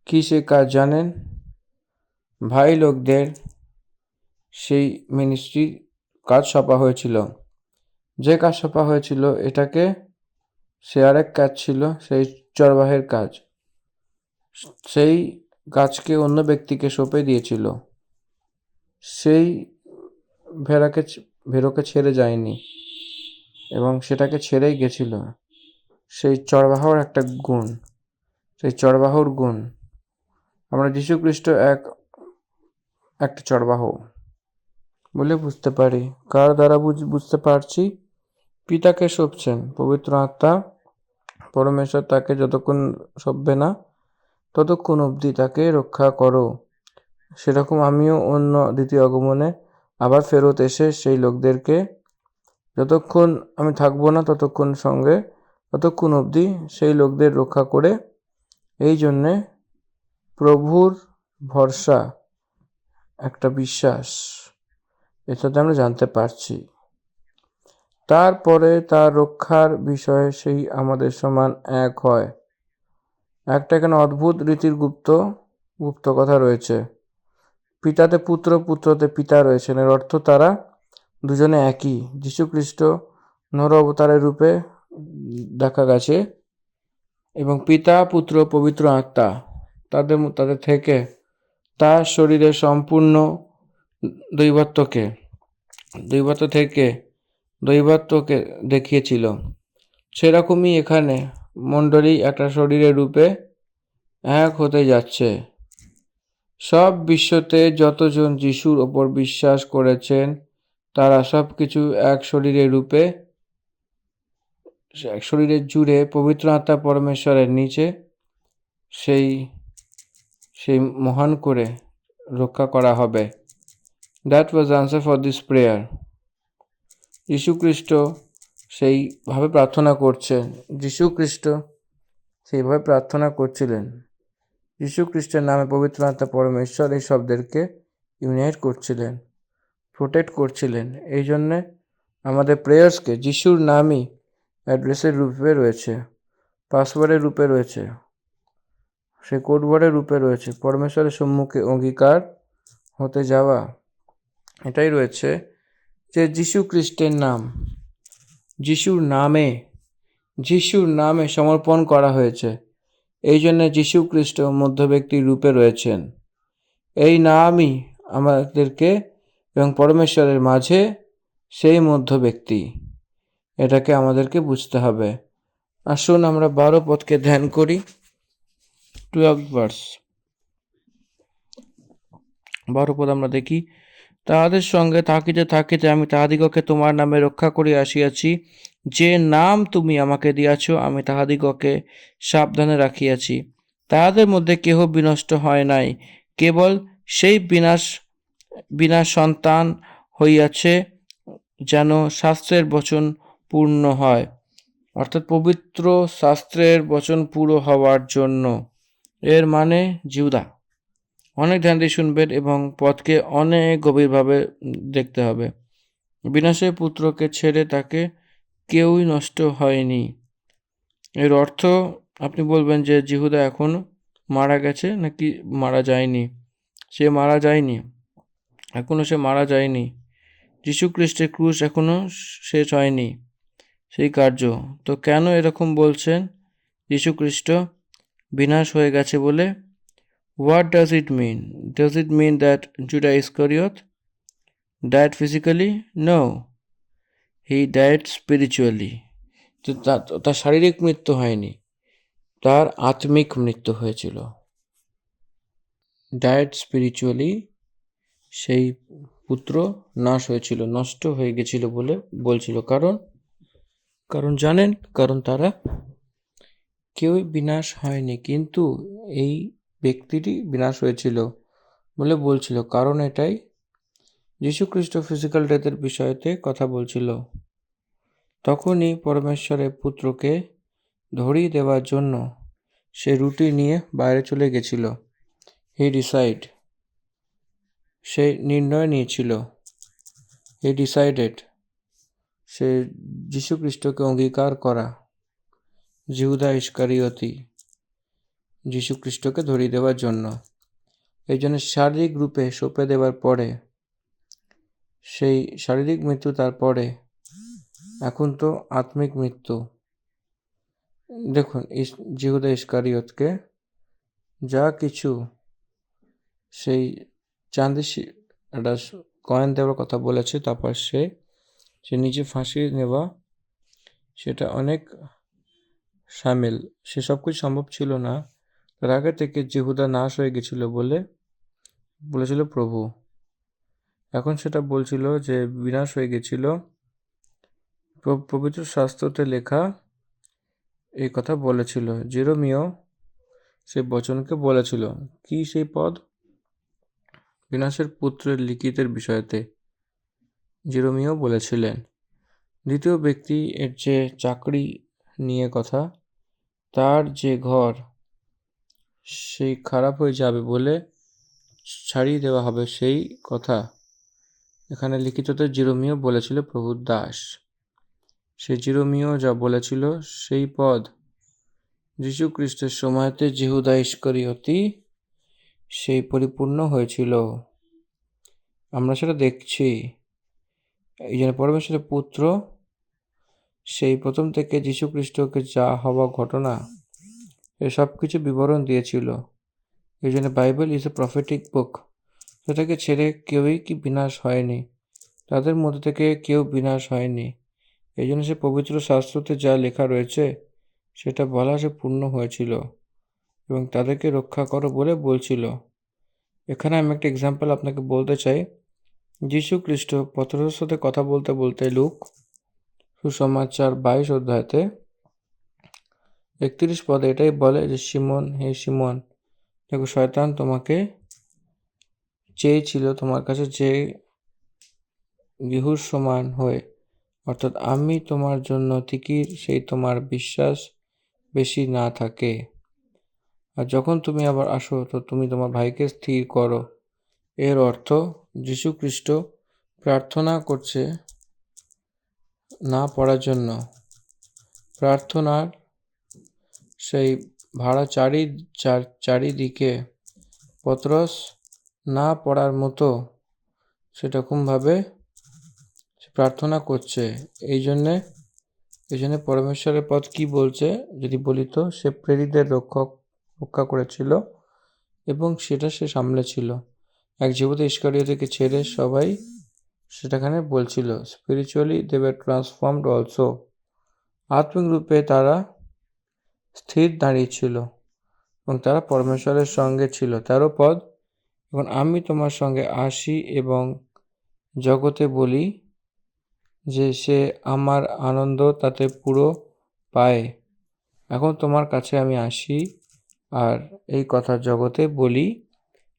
কি সে কাজ জানেন? ভাই লোকদের সেই মিনিস্ট্রি কাজ সঁপা হয়েছিল। যে কাজ সঁপা হয়েছিল এটাকে, সে আরেক কাজ ছিল, সেই চরবাহের কাজ। সেই কাজকে অন্য ব্যক্তিকে সঁপে দিয়েছিল। সেই ভেড়োকে ছেড়ে যায়নি এবং সেটাকে ছেড়েই গেছিল। সেই চড়বাহর একটা গুণ, সেই চড়বাহর গুণ। আমরা যীশুখ্রিস্ট একটা চড়বাহ বলে বুঝতে পারি। কার দ্বারা বুঝতে পারছি? পিতাকে সঁপছেন পবিত্র আত্মা, পরমেশ্বর তাকে যতক্ষণ সঁপবে না ততক্ষণ অবধি তাকে রক্ষা করো। সেরকম আমিও অন্য দ্বিতীয় আগমনে আবার ফেরত এসে সেই লোকদেরকে যতক্ষণ আমি থাকবো না ততক্ষণ অবধি সেই লোকদের রক্ষা করে, এই জন্যে প্রভুর ভরসা একটা বিশ্বাস, এটাতে আমরা জানতে পারছি। তারপরে তার রক্ষার বিষয়ে সেই আমাদের সমান এক হয়। একটা এখানে অদ্ভুত রীতির গুপ্ত কথা রয়েছে। পিতাতে পুত্র, পুত্রতে পিতা রয়েছেন। এর অর্থ তারা দুজনে একই। যীশুখ্রিস্ট নর অবতারের রূপে দেখা গেছে এবং পিতা, পুত্র, পবিত্র আত্মা তাদের থেকে তার শরীরের সম্পূর্ণ দৈবত্বকে দেখিয়েছিল। সেরকমই এখানে মণ্ডলী একটা শরীরের রূপে এক হতে যাচ্ছে। সব বিশ্বতে যতজন যিশুর ওপর বিশ্বাস করেছেন তারা সব কিছু এক শরীরের জুড়ে পবিত্র আত্মা পরমেশ্বরের নিচে সেই মহান করে রক্ষা করা হবে। That was answer for this prayer. যীশুখ্রিস্ট সেইভাবে প্রার্থনা করছিলেন। যীশুখ্রিস্টের নামে পবিত্র আত্মা পরমেশ্বর এই শব্দকে ইউনাইট করছিলেন, প্রোটেক্ট করছিলেন। এই জন্যে আমাদের প্রেয়ার্সকে যিশুর নামই অ্যাড্রেসের রূপে রয়েছে, পাসওয়ার্ডের রূপে রয়েছে, সে কোডওয়ার্ডের রূপে রয়েছে, পরমেশ্বরের সম্মুখে অঙ্গীকার হতে যাওয়া। এটাই রয়েছে যে যীশুখ্রিস্টের নাম, যিশুর নামে সমর্পণ করা হয়েছে। এই জন্য যীশুখ্রিস্ট মধ্যব্যক্তির রূপে রয়েছেন। এই নামই আমাদেরকে এবং পরমেশ্বরের মাঝে সেই মধ্যব্যক্তি, এটাকে আমাদেরকে বুঝতে হবে। আসুন আমরা 12 পদকে ধ্যান করি। 12 ভার্স, 12 পদ আমরা দেখি। তাহাদের সঙ্গে থাকিতে থাকিতে আমি তাহাদিগকে তোমার নামে রক্ষা করিয়া আসিয়াছি। যে নাম তুমি আমাকে দিয়াছ আমি তাহাদিগকে সাবধানে রাখিয়াছি। তাহাদের মধ্যে কেহ বিনষ্ট হয় নাই, কেবল সেই বিনাশ সন্তান হইয়াছে, যেন শাস্ত্রের বচন পূর্ণ হয়। অর্থাৎ পবিত্র শাস্ত্রের বচন পুরো হওয়ার জন্য। এর মানে জিহুদা। অনেক ধ্যান দিয়ে শুনবেন এবং পদকে অনেক গভীরভাবে দেখতে হবে। বিনাশের পুত্রকে ছেড়ে তাকে কেউই নষ্ট হয়নি। এর অর্থ আপনি বলবেন যে জিহুদা এখন মারা গেছে নাকি মারা যায়নি? সে মারা যায়নি, এখনো সে মারা যায়নি। যীশুখ্রিস্টের ক্রুশ এখনো শেষ হয়নি সেই কার্য। তো কেন এরকম বলছেন যীশুখ্রিস্ট বিনাশ হয়ে গেছে বলে? What does it mean? Does it mean that Judas Iscariot died physically? No. He died spiritually. তো তার শারীরিক মৃত্যু হয়নি, তার আত্মিক মৃত্যু হয়েছিল। ডায়েড স্পিরিচুয়ালি, সেই পুত্র নাশ হয়েছিল, নষ্ট হয়ে গেছিল বলে বলছিল। কারণ জানেন, কারণ তারা কেউই বিনাশ হয়নি, কিন্তু এই ব্যক্তিটি বিনাশ হয়েছিল বলে বলছিল। কারণ এটাই, যীশুখ্রিস্ট ফিজিক্যাল ডেথের বিষয়তে কথা বলছিল। তখনই পরমেশ্বরের পুত্রকে ধরিয়ে দেওয়ার জন্য সে রুটি নিয়ে বাইরে চলে গেছিল। সে নির্ণয় নিয়েছিল, সে যীশুখ্রিস্টকে অঙ্গীকার করা। জিহুদা ইস্কারিয়তি যীশুখ্রিস্টকে ধরিয়ে দেওয়ার জন্য। এই জন্য শারীরিক রূপে সঁপে দেওয়ার পরে, সেই শারীরিক মৃত্যু, তারপরে এখন তো আত্মিক মৃত্যু। দেখুন, জিহুদা ইস্কারিয়তকে যা কিছু সেই চাঁদি একটা কয়েন দেওয়ার কথা বলেছে, তারপর সে নিজে ফাঁসি নেওয়া, সেটা অনেক সামিল। সে সব কিছু সম্ভব ছিল না, তার আগে থেকে জিহুদা নাশ হয়ে গেছিল বলেছিল প্রভু। এখন সেটা বলছিল যে বিনাশ হয়ে গেছিল। পবিত্র শাস্ত্রতে লেখা এই কথা বলেছিল। জেরোমিও সেই বচনকে বলেছিল। কি সেই পদ? বিনাশের পুত্রের লিখিতের বিষয়তে জেরোমিও বলেছিলেন। দ্বিতীয় ব্যক্তি এর যে চাকরি নিয়ে কথা, তার যে ঘর সেই খারাপ হয়ে যাবে বলে ছাড়িয়ে দেওয়া হবে সেই কথা এখানে লিখিততে জেরোমিও বলেছিল প্রভুর দাস। সে জেরোমিও যা বলেছিল সেই পদ যীশু খ্রিস্টের সময়তে জিহুদা ইস্করিয়তি সেই পরিপূর্ণ হয়েছিল। আমরা সেটা দেখছি। এই জন্য পরমেশ্বরের পুত্র সেই প্রথম থেকে যীশু খ্রিস্টকে যা হওয়া ঘটনা এসব কিছু বিবরণ দিয়েছিল। এই জন্য বাইবেল ইজ এ প্রফেটিক বুক। সেটাকে ছেড়ে কেউই কি বিনাশ হয়নি, তাদের মধ্যে থেকে কেউ বিনাশ হয়নি। এই জন্য সে পবিত্র শাস্ত্রতে যা লেখা রয়েছে সেটা বলা সে পূর্ণ হয়েছিল এবং তাদেরকে রক্ষা করো বলে বলছিল। এখানে আমি একটা এক্সাম্পল আপনাকে বলতে চাই। যীশু খ্রিস্ট পতরসের সাথে কথা বলতে বলতে লুক সুসমাচার 22 অধ্যায়তে 31 পদে এটাই বলে যে সিমন, হে সিমন, দেখো শয়তান তোমাকে চেয়েছিল তোমার কাছে যে গৃহর সমান হয়ে, অর্থাৎ আমি তোমার জন্য তিকির সেই তোমার বিশ্বাস বেশি না থাকে। আর যখন তুমি আবার আসো তো তুমি তোমার ভাইকে স্থির করো। এর অর্থ যীশু খ্রিস্ট প্রার্থনা করছে না পড়ার জন্য। প্রার্থনার সেই ভাড়া চারিদিকে পত্রস না পড়ার মতো সেরকমভাবে প্রার্থনা করছে। এই জন্যে পরমেশ্বরের পদ কি বলছে যদি বলি তো, সে প্রেরিতদের রক্ষা করেছিল এবং সেটা সে সামলেছিল। এক জীবতে ইস্করিয়তকে ছেড়ে সবাই সেটাখানে বলছিল। Spiritually they were transformed also. আত্মিক রূপে তারা স্থির দাঁড়িয়েছিল এবং তারা পরমেশ্বরের সঙ্গে ছিল। 13 পদ, এখন আমি তোমার সঙ্গে আসি এবং জগতে বলি যে সে আমার আনন্দ তাতে পুরো পায়। এখন তোমার কাছে আমি আসি আর এই কথা জগতে বলি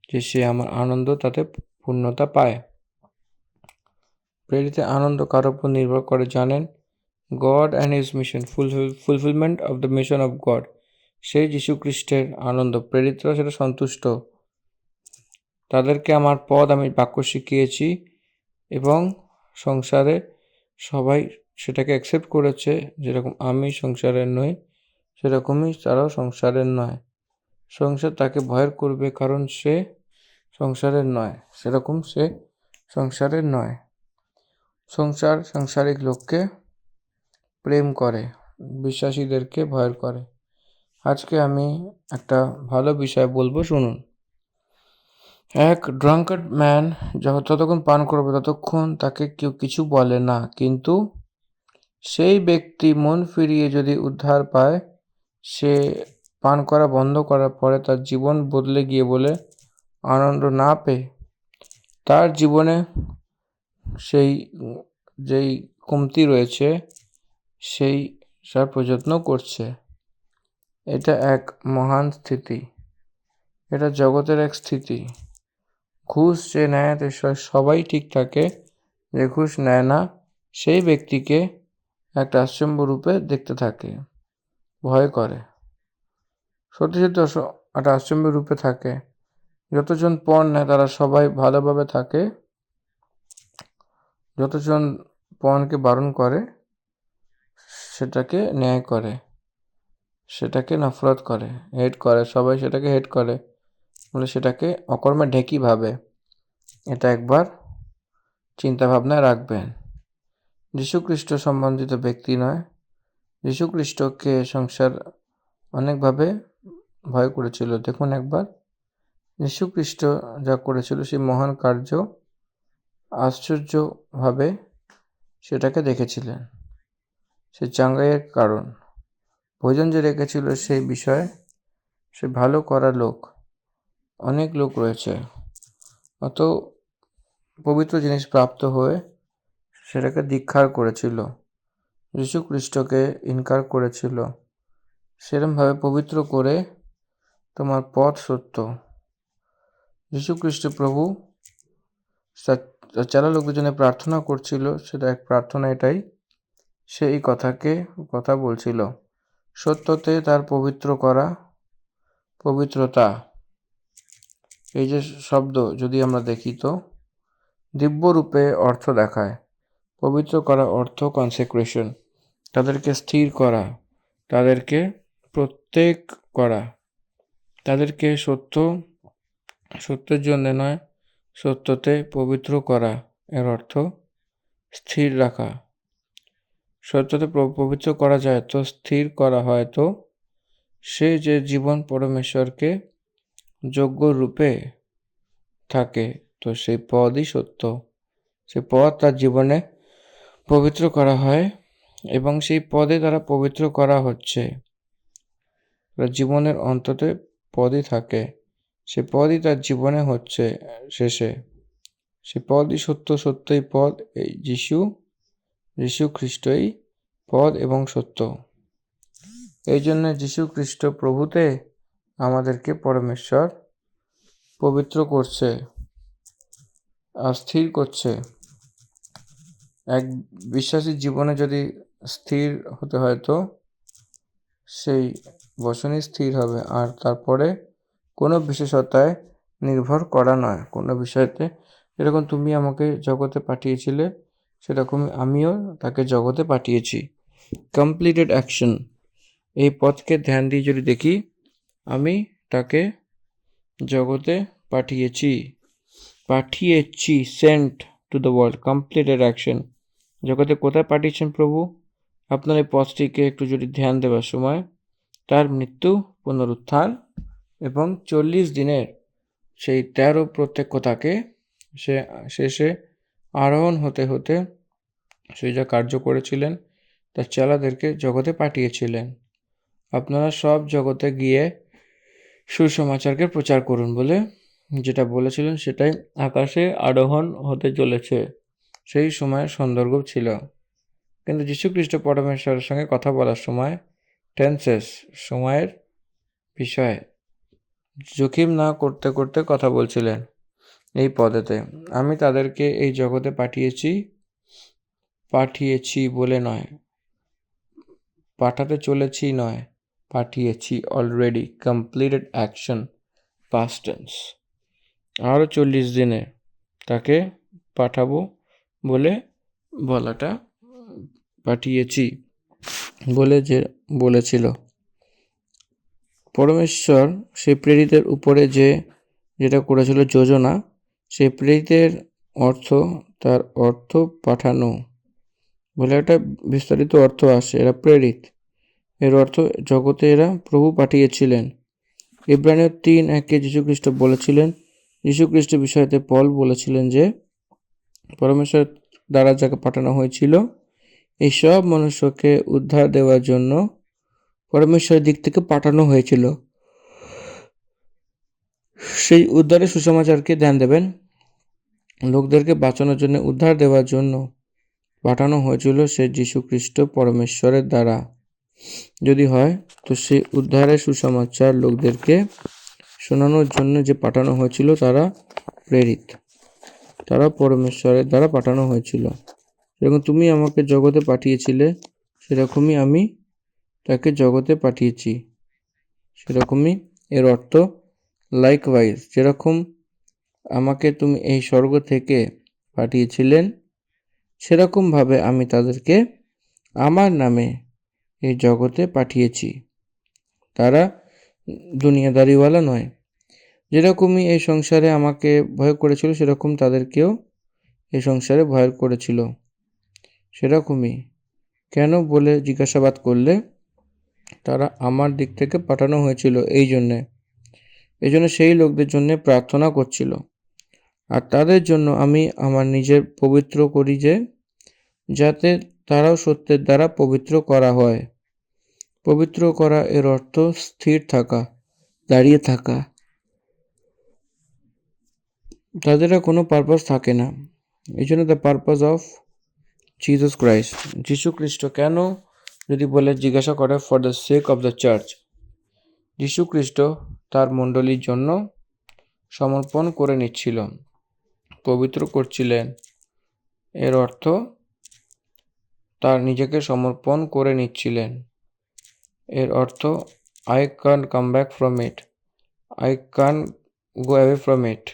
যে সে আমার আনন্দ তাতে পূর্ণতা পায়। প্রেরিতের আনন্দ কার উপর নির্ভর করে জানেন? God and his mission, fulfilment of the mission of god. সেই যীশু খ্রিস্টের আনন্দ, প্রেরিতরা সেটা সন্তুষ্ট। তাদেরকে আমার পদ আমি বাক্য শিখিয়েছি এবং সংসারে সবাই সেটাকে অ্যাকসেপ্ট করেছে। যেরকম আমি সংসারের নই সেরকমই তারাও সংসারের নয়। সংসার তাকে ভয় করবে কারণ সে সংসারের নয়, সেরকম সে সংসারের নয়। সংসার সাংসারিক লোককে প্রেম করে, বিশ্বাসীদেরকে ভয় করে। আজকে আমি একটা ভালো বিষয় বলবো, শুনুন। এক ড্রাঙ্কার্ড ম্যান যতক্ষণ পান করবে ততক্ষণ তাকে কেউ কিছু বলে না, কিন্তু সেই ব্যক্তি মন ফিরিয়ে যদি উদ্ধার পায়, সে পান করা বন্ধ করার পরে তার জীবন বদলে গিয়ে বলে আনন্দ না পেয়ে তার জীবনে সেই যেই কমতি রয়েছে সেই সার প্রযত্ন করছে। এটা এক মহান স্থিতি, এটা জগতের এক স্থিতি। ঘুষ যে নেয় সবাই ঠিক থাকে, যে ঘুষ নেয় না সেই ব্যক্তিকে একটা আশ্চর্য রূপে দেখতে থাকে, ভয় করে। সত্যি সত্যি একটা আশ্চর্য রূপে থাকে। যতজন পণ নেয় তারা সবাই ভালোভাবে থাকে, যতজন পণকে বারণ করে সেটাকে ন্যায় করে, সেটাকে নফরত করে, হেট করে, সবাই সেটাকে হেট করে বলে সেটাকে অকর্মে ঢেকি ভাবে। এটা একবার চিন্তা ভাবনায় রাখবেন। যীশুখ্রিস্ট সম্বন্ধিত ব্যক্তি নয়, যীশুখ্রিস্টকে সংসার অনেকভাবে ভয় করেছিল। দেখুন একবার যীশুখ্রিস্ট যা করেছিল সেই মহান কার্য আশ্চর্যভাবে সেটাকে দেখেছিলেন। সে চাঙ্গাইয়ের কারণ ভোজন যে রেখেছিল সেই বিষয়ে সে ভালো করা লোক, অনেক লোক রয়েছে, অত পবিত্র জিনিস প্রাপ্ত হয়ে সেটাকে ধিক্কার করেছিল, যীশু খ্রিস্টকে ইনকার করেছিল। সেরমভাবে পবিত্র করে তোমার পথ সত্য। যীশু খ্রিস্ট প্রভু যারা লোকদের জন্য প্রার্থনা করছিল, সেটা এক প্রার্থনা এটাই, সে এই কথা বলছিল, সত্যতে তার পবিত্র করা, পবিত্রতা। এই যে শব্দ যদি আমরা দেখি তো দিব্য রূপে অর্থ দেখায়। পবিত্র করা অর্থ কনসেক্রেশন, তাদেরকে স্থির করা, তাদেরকে প্রত্যেক করা, তাদেরকে সত্যের জন্য নয়, সত্যতে পবিত্র করা, এর অর্থ স্থির রাখা। সত্যতে পবিত্র করা যায় তো স্থির করা হয় তো সে যে জীবন পরমেশ্বরকে যোগ্য রূপে থাকে, তো সেই পদই সত্য। সে পদ তার জীবনে পবিত্র করা হয় এবং সেই পদে তারা পবিত্র করা হচ্ছে। জীবনের অন্ততে পদই থাকে, সে পদই তার জীবনে হচ্ছে শেষে। সে পদই সত্য, সত্যই পদ। এই যীশু খ্রিস্টই পদ এবং সত্য। এই জন্য যীশু খ্রিস্ট প্রভুতে আমাদেরকে পরমেশ্বর পবিত্র করছে আর স্থির করছে। এক বিশ্বাসীর জীবনে যদি স্থির হতে হয় তো সেই বচনই স্থির হবে, আর তারপরে কোনো বিশেষতায় নির্ভর করা নয়। কোনো বিষয়তে যেরকম তুমি আমাকে জগতে পাঠিয়েছিলে, সেরকমই আমিও তাকে জগতে পাঠিয়েছি। কমপ্লিটেড অ্যাকশন, এই পথকে ধ্যান দিয়ে যদি দেখি, আমি তাকে জগতে পাঠিয়েছি, sent to the world, completed action. জগতে কোথায় পাঠিয়েছেন প্রভু? আপনার এই পথটিকে একটু যদি ধ্যান দেওয়ার সময় তার মৃত্যু, পুনরুত্থান এবং 40 দিনের সেই 13 প্রত্যক্ষতাকে সে শেষে আরোহণ হতে হতে সে যা কার্য করেছিলেন তার চেলাদেরকে জগতে পাঠিয়েছিলেন। আপনারা সব জগতে গিয়ে সুসমাচারকে প্রচার করুন বলে যেটা বলেছিলেন, সেটাই আকাশে আরোহণ হতে চলেছে। সেই সময়ের সন্দর্ভ ছিল। কিন্তু যীশুখ্রিস্ট পরমেশ্বরের সঙ্গে কথা বলার সময় টেন্সেস, সময়ের বিষয়ে জোখিম না করতে করতে কথা বলছিলেন। এই পদেতে আমি তাদেরকে এই জগতে পাঠিয়েছি বলে নয়, পাঠাতে চলেছি নয়, পাঠিয়েছি already, completed action, past tense. আরও 40 দিনে তাকে পাঠাবো বলে বলাটা পাঠিয়েছি বলে যে বলেছিল। পরমেশ্বর সেই প্রেরিতের উপরে যেটা করেছিল যোজনা, সেই প্রেরিতের অর্থ, তার অর্থ পাঠানো বলে একটা বিস্তারিত অর্থ আসে। এরা প্রেরিত, এর অর্থ জগতে এরা প্রভু পাঠিয়েছিলেন। ইব্রানীয় 3:1 যীশুখ্রিস্ট বলেছিলেন, যীশুখ্রিস্ট বিষয়তে পল বলেছিলেন যে পরমেশ্বর দ্বারা যাকে পাঠানো হয়েছিল এই সব মনুষ্যকে উদ্ধার দেওয়ার জন্য পরমেশ্বরের দিক থেকে পাঠানো হয়েছিল। সেই উদ্ধারের সুসমাচারকে ধ্যান দেবেন, লোকদেরকে বাঁচানোর জন্য, উদ্ধার দেওয়ার জন্য পাঠানো হয়েছিল সে যীশুখ্রিস্ট পরমেশ্বরের দ্বারা। যদি হয় তো সেই উদ্ধারের সুসমাচার লোকদেরকে শোনানোর জন্য যে পাঠানো হয়েছিল তারা প্রেরিত, তারা পরমেশ্বরের দ্বারা পাঠানো হয়েছিল। যেরকম তুমি আমাকে জগতে পাঠিয়েছিলে সেরকমই আমি তাকে জগতে পাঠিয়েছি, সেরকমই এর অর্থ। লাইকওয়াইজ, যেরকম আমাকে তুমি এই স্বর্গ থেকে পাঠিয়েছিলেন সেরকমভাবে আমি তাদেরকে আমার নামে এই জগতে পাঠিয়েছি। তারা দুনিয়াদারিওয়ালা নয়। যেরকমই এই সংসারে আমাকে ভয় করেছিল সেরকম তাদেরকেও এই সংসারে ভয় করেছিল। সেরকমই কেন বলে জিজ্ঞাসাবাদ করলে তারা আমার দিক থেকে পাঠানো হয়েছিল এই জন্য সেই লোকদের জন্য প্রার্থনা করছিল। আর তাদের জন্য আমি আমার নিজের পবিত্র করি যাতে তারাও সত্যের দ্বারা পবিত্র করা হয়। পবিত্র করা এর অর্থ স্থির থাকা, দাঁড়িয়ে থাকা। তাদের আর কোনো পারপাস থাকে না। এই জন্য the purpose of Jesus Christ, যীশু খ্রিস্ট কেন যদি বলে জিজ্ঞাসা করে, for the sake of the church. যীশু খ্রিস্ট তার মণ্ডলীর জন্য সমর্পণ করে নিচ্ছিল, পবিত্র করছিলেন। এর অর্থ তার নিজেকে সমর্পণ করে নিচ্ছিলেন। এর অর্থ I can come back from it, I can go away from it.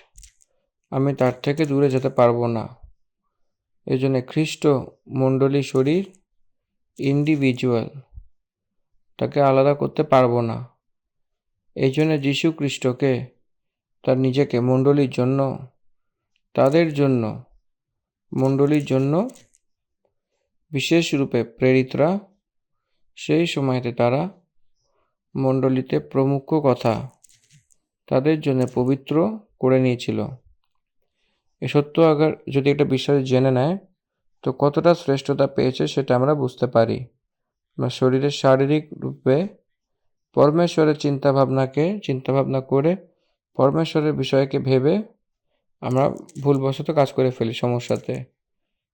আমি তার থেকে দূরে যেতে পারবো না। এই জন্য খ্রিস্ট মণ্ডলী শরীর ইন্ডিভিজুয়াল, তাকে আলাদা করতে পারবো না। এই জন্য যীশু খ্রিস্টকে তার নিজেকে মণ্ডলীর জন্য, তাদের জন্য, মণ্ডলীর জন্য বিশেষ রূপে প্রেরিতরা সেই সময়তে তারা মণ্ডলীতে প্রমুখ কথা, তাদের জন্য পবিত্র করে নিয়েছিল। এ সত্য আগার যদি একটা বিশ্বাস জেনে নেয় তো কতটা শ্রেষ্ঠতা পেয়েছে সেটা আমরা বুঝতে পারি। আমরা শরীরের শারীরিক রূপে পরমেশ্বরের চিন্তাভাবনা করে পরমেশ্বরের বিষয়কে ভেবে আমরা ভুলবশত কাজ করে ফেলি সমস্যাতে।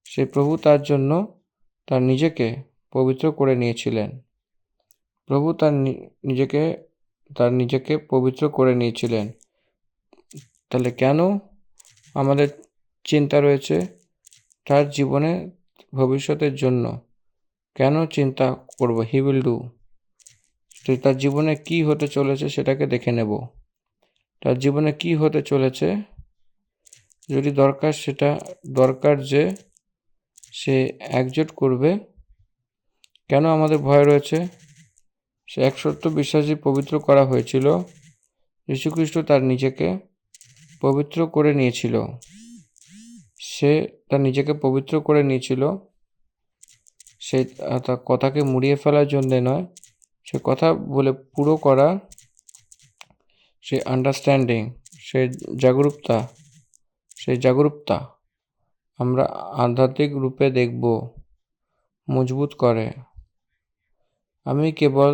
সেই প্রভু তার জন্য তার নিজেকে পবিত্র করে নিয়েছিলেন। প্রভু তার নিজেকে পবিত্র করে নিয়েছিলেন। তাহলে কেন আমাদের চিন্তা রয়েছে তার জীবনে ভবিষ্যতের জন্য? কেন চিন্তা করব? He will do. তার জীবনে কি হতে চলেছে সেটাকে দেখে নেব। তার জীবনে কি হতে চলেছে, যদি দরকার যে সে একজোট করবে। কেন আমাদের ভয় রয়েছে? সে একসত্য বিশ্বাসী পবিত্র করা হয়েছিল। যীশুখ্রিস্ট তার নিজেকে পবিত্র করে নিয়েছিল। সে তার নিজেকে পবিত্র করে নিয়েছিল। সে তার কথাকে মুড়িয়ে ফেলার জন্যে নয়, সে কথা বলে পুরো করা, সে আন্ডারস্ট্যান্ডিং, সেই জাগরূকতা আমরা আধ্যাত্মিক রূপে দেখব, মজবুত করে। আমি কেবল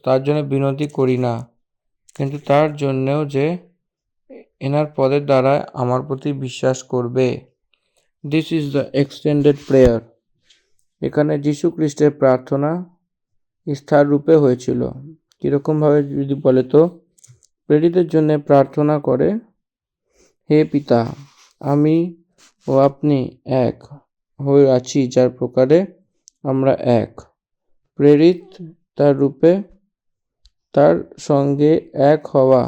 তার জন্য বিনতি করি না, কিন্তু তার জন্যেও যে এনার পদের দ্বারা আমার প্রতি বিশ্বাস করবে। This is the extended prayer. এখানে যীশু খ্রিস্টের প্রার্থনা স্থির রূপে হয়েছিল। কীরকমভাবে যদি বলে তো, প্রেরিতের জন্য প্রার্থনা করে, হে পিতা, আমি ও আপনি এক হয়ে আছি যার প্রকারে আমরা এক। প্রেরিত তার রূপে তার সঙ্গে এক হওয়া।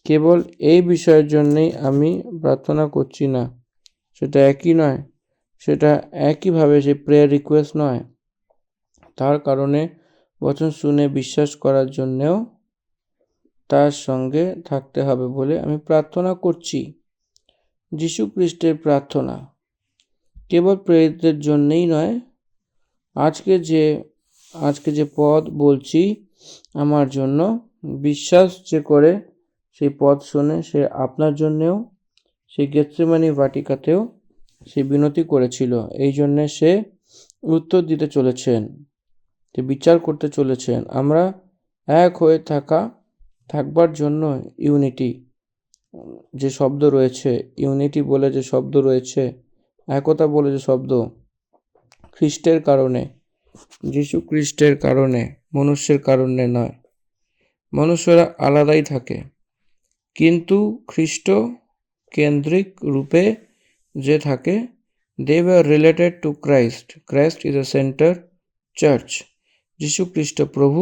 কেবল এই বিষয়ের জন্যেই আমি প্রার্থনা করছি না, সেটা একই নয়, সেটা একইভাবে যে প্রেয়ার রিকোয়েস্ট নয়, তার কারণে বচন শুনে বিশ্বাস করার জন্যেও তার সঙ্গে থাকতে হবে বলে আমি প্রার্থনা করছি। যীশু খ্রিস্টের প্রার্থনা কেবল প্রেরিতদের জন্যেই নয়, আজকে যে পদ বলছি আমার জন্য, বিশ্বাস যে করে সেই পদ শুনে সে আপনার জন্যেও, সেই গেতসেমানি বাটিকাতেও সে বিনতি করেছিল। এই জন্যে সে উত্তর দিতে চলেছেন, যে বিচার করতে চলেছেন। আমরা এক হয়ে থাকবার জন্য ইউনিটি যে শব্দ রয়েছে, ইউনিটি বলে যে শব্দ রয়েছে, একতা বলে যে শব্দ, খ্রিস্টের কারণে, যীশু খ্রিস্টের কারণে, মনুষ্যের কারণে নয়। মনুষ্যরা আলাদাই থাকে, কিন্তু খ্রিস্ট কেন্দ্রিক রূপে যে থাকে, they were related to Christ. Christ is a center church. যীশু খ্রিস্ট প্রভু,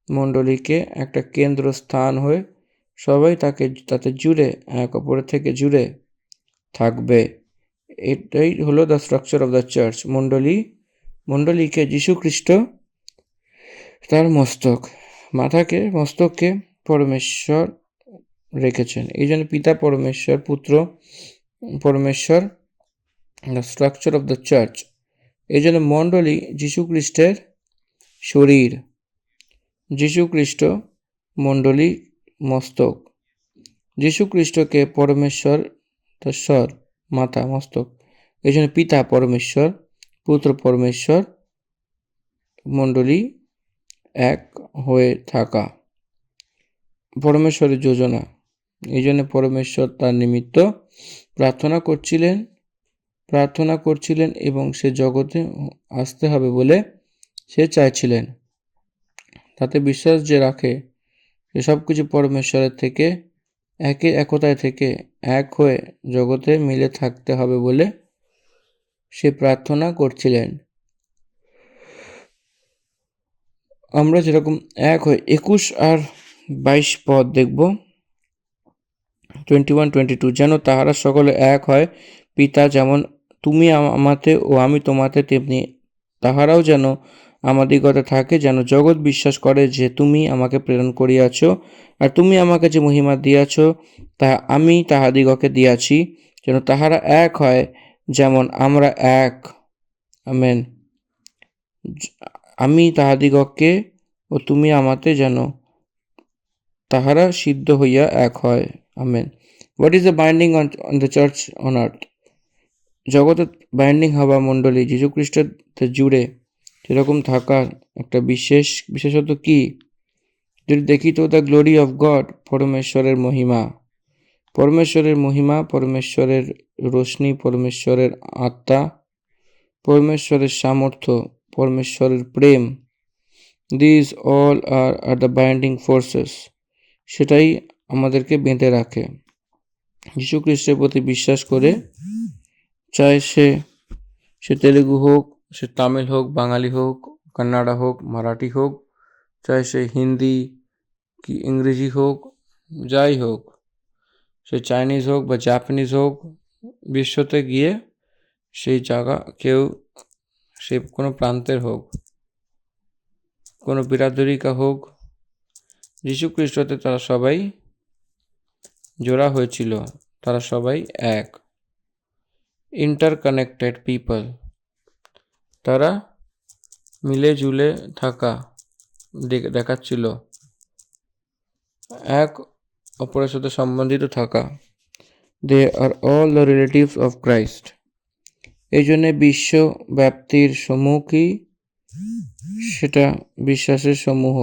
মণ্ডলীকে একটা কেন্দ্র স্থান হয়ে সবাই তাতে জুড়ে, এক অপরের থেকে জুড়ে থাকবে। এটাই হলো the structure of the church. মণ্ডলীকে যীশু খ্রিস্ট তার মস্তককে পরমেশ্বর রেখেছেন। এই জন্য পিতা পরমেশ্বর, পুত্র পরমেশ্বর, the structure of the church. এই জন্য মণ্ডলী যীশু খ্রিস্টের শরীর, যীশু খ্রিস্ট মণ্ডলী মস্তক। যীশু খ্রিস্টকে পরমেশ্বর স্বর মাথা মস্তক, এই জন্য পিতা পরমেশ্বর, পুত্র পরমেশ্বর, মণ্ডলী এক হয়ে থাকা, পরমেশ্বরের যোজনা। এই জন্য পরমেশ্বর তার নিমিত্ত প্রার্থনা করছিলেন এবং সে জগতে আসতে হবে বলে সে চাইছিলেন। তাতে বিশ্বাস যে রাখে যে সব কিছু পরমেশ্বরের থেকে একতায় থেকে এক হয়ে জগতে মিলে থাকতে হবে বলে সে প্রার্থনা করছিলেন। আমরা যেরকম এক হয়ে 21 আর 22 পদ দেখব। 21-22, যেন তাহারা সকলে এক হয়, পিতা যেমন তুমি আমাতে ও আমি তোমাতে, তেমনি তাহারাও যেন আমাদিগতে থাকে, যেন জগৎ বিশ্বাস করে যে তুমি আমাকে প্রেরণ করিয়াছ, আর তুমি আমাকে যে মহিমা দিয়াছ তাহা আমি তাহাদিগকে দিয়াছি, যেন তাহারা এক হয় যেমন আমরা এক। আমেন। আমি তাহাদিগকে ও তুমি আমাতে, যেন তাহারা সিদ্ধ হইয়া এক হয়। Amen. What is the binding on the church on earth? জগতে বাইন্ডিং হওয়া মণ্ডলী যীশুখ্রিস্টের জুড়ে সেরকম থাকার একটা বিশেষত কি? যদি দেখি তো দ্য গ্লোরি অফ গড, পরমেশ্বরের মহিমা, পরমেশ্বরের রোশনি, পরমেশ্বরের আত্মা, পরমেশ্বরের সামর্থ্য, পরমেশ্বরের প্রেম, this all are the binding forces, সেটাই আমাদেরকে বেঁধে রাখে। যীশু খ্রিস্টের প্রতি বিশ্বাস করে, চাই সে তেলেগু হোক, সে তামিল হোক, বাঙালি হোক, কান্নাড়া হোক, মারাঠি হোক, চাই সে হিন্দি কি ইংরেজি হোক, যাই হোক, সে চাইনিজ হোক বা জাপানিজ হোক, বিশ্বতে গিয়ে সেই জায়গা সে কোনো প্রান্তের হোক, কোনো বিরাদরিকা হোক, যীশু খ্রিস্টতে তারা সবাই জোড়া হয়েছিল, তারা সবাই এক, ইন্টারকানেক্টেড পিপল, তারা মিলে জুলে থাকা দেখাচ্ছিল, এক অপরের সাথে সম্বন্ধিত থাকা। They are all the relatives of Christ. এই জন্যে বিশ্ব ব্যাপ্তির সমূহ কি? সেটা বিশ্বাসের সমূহ।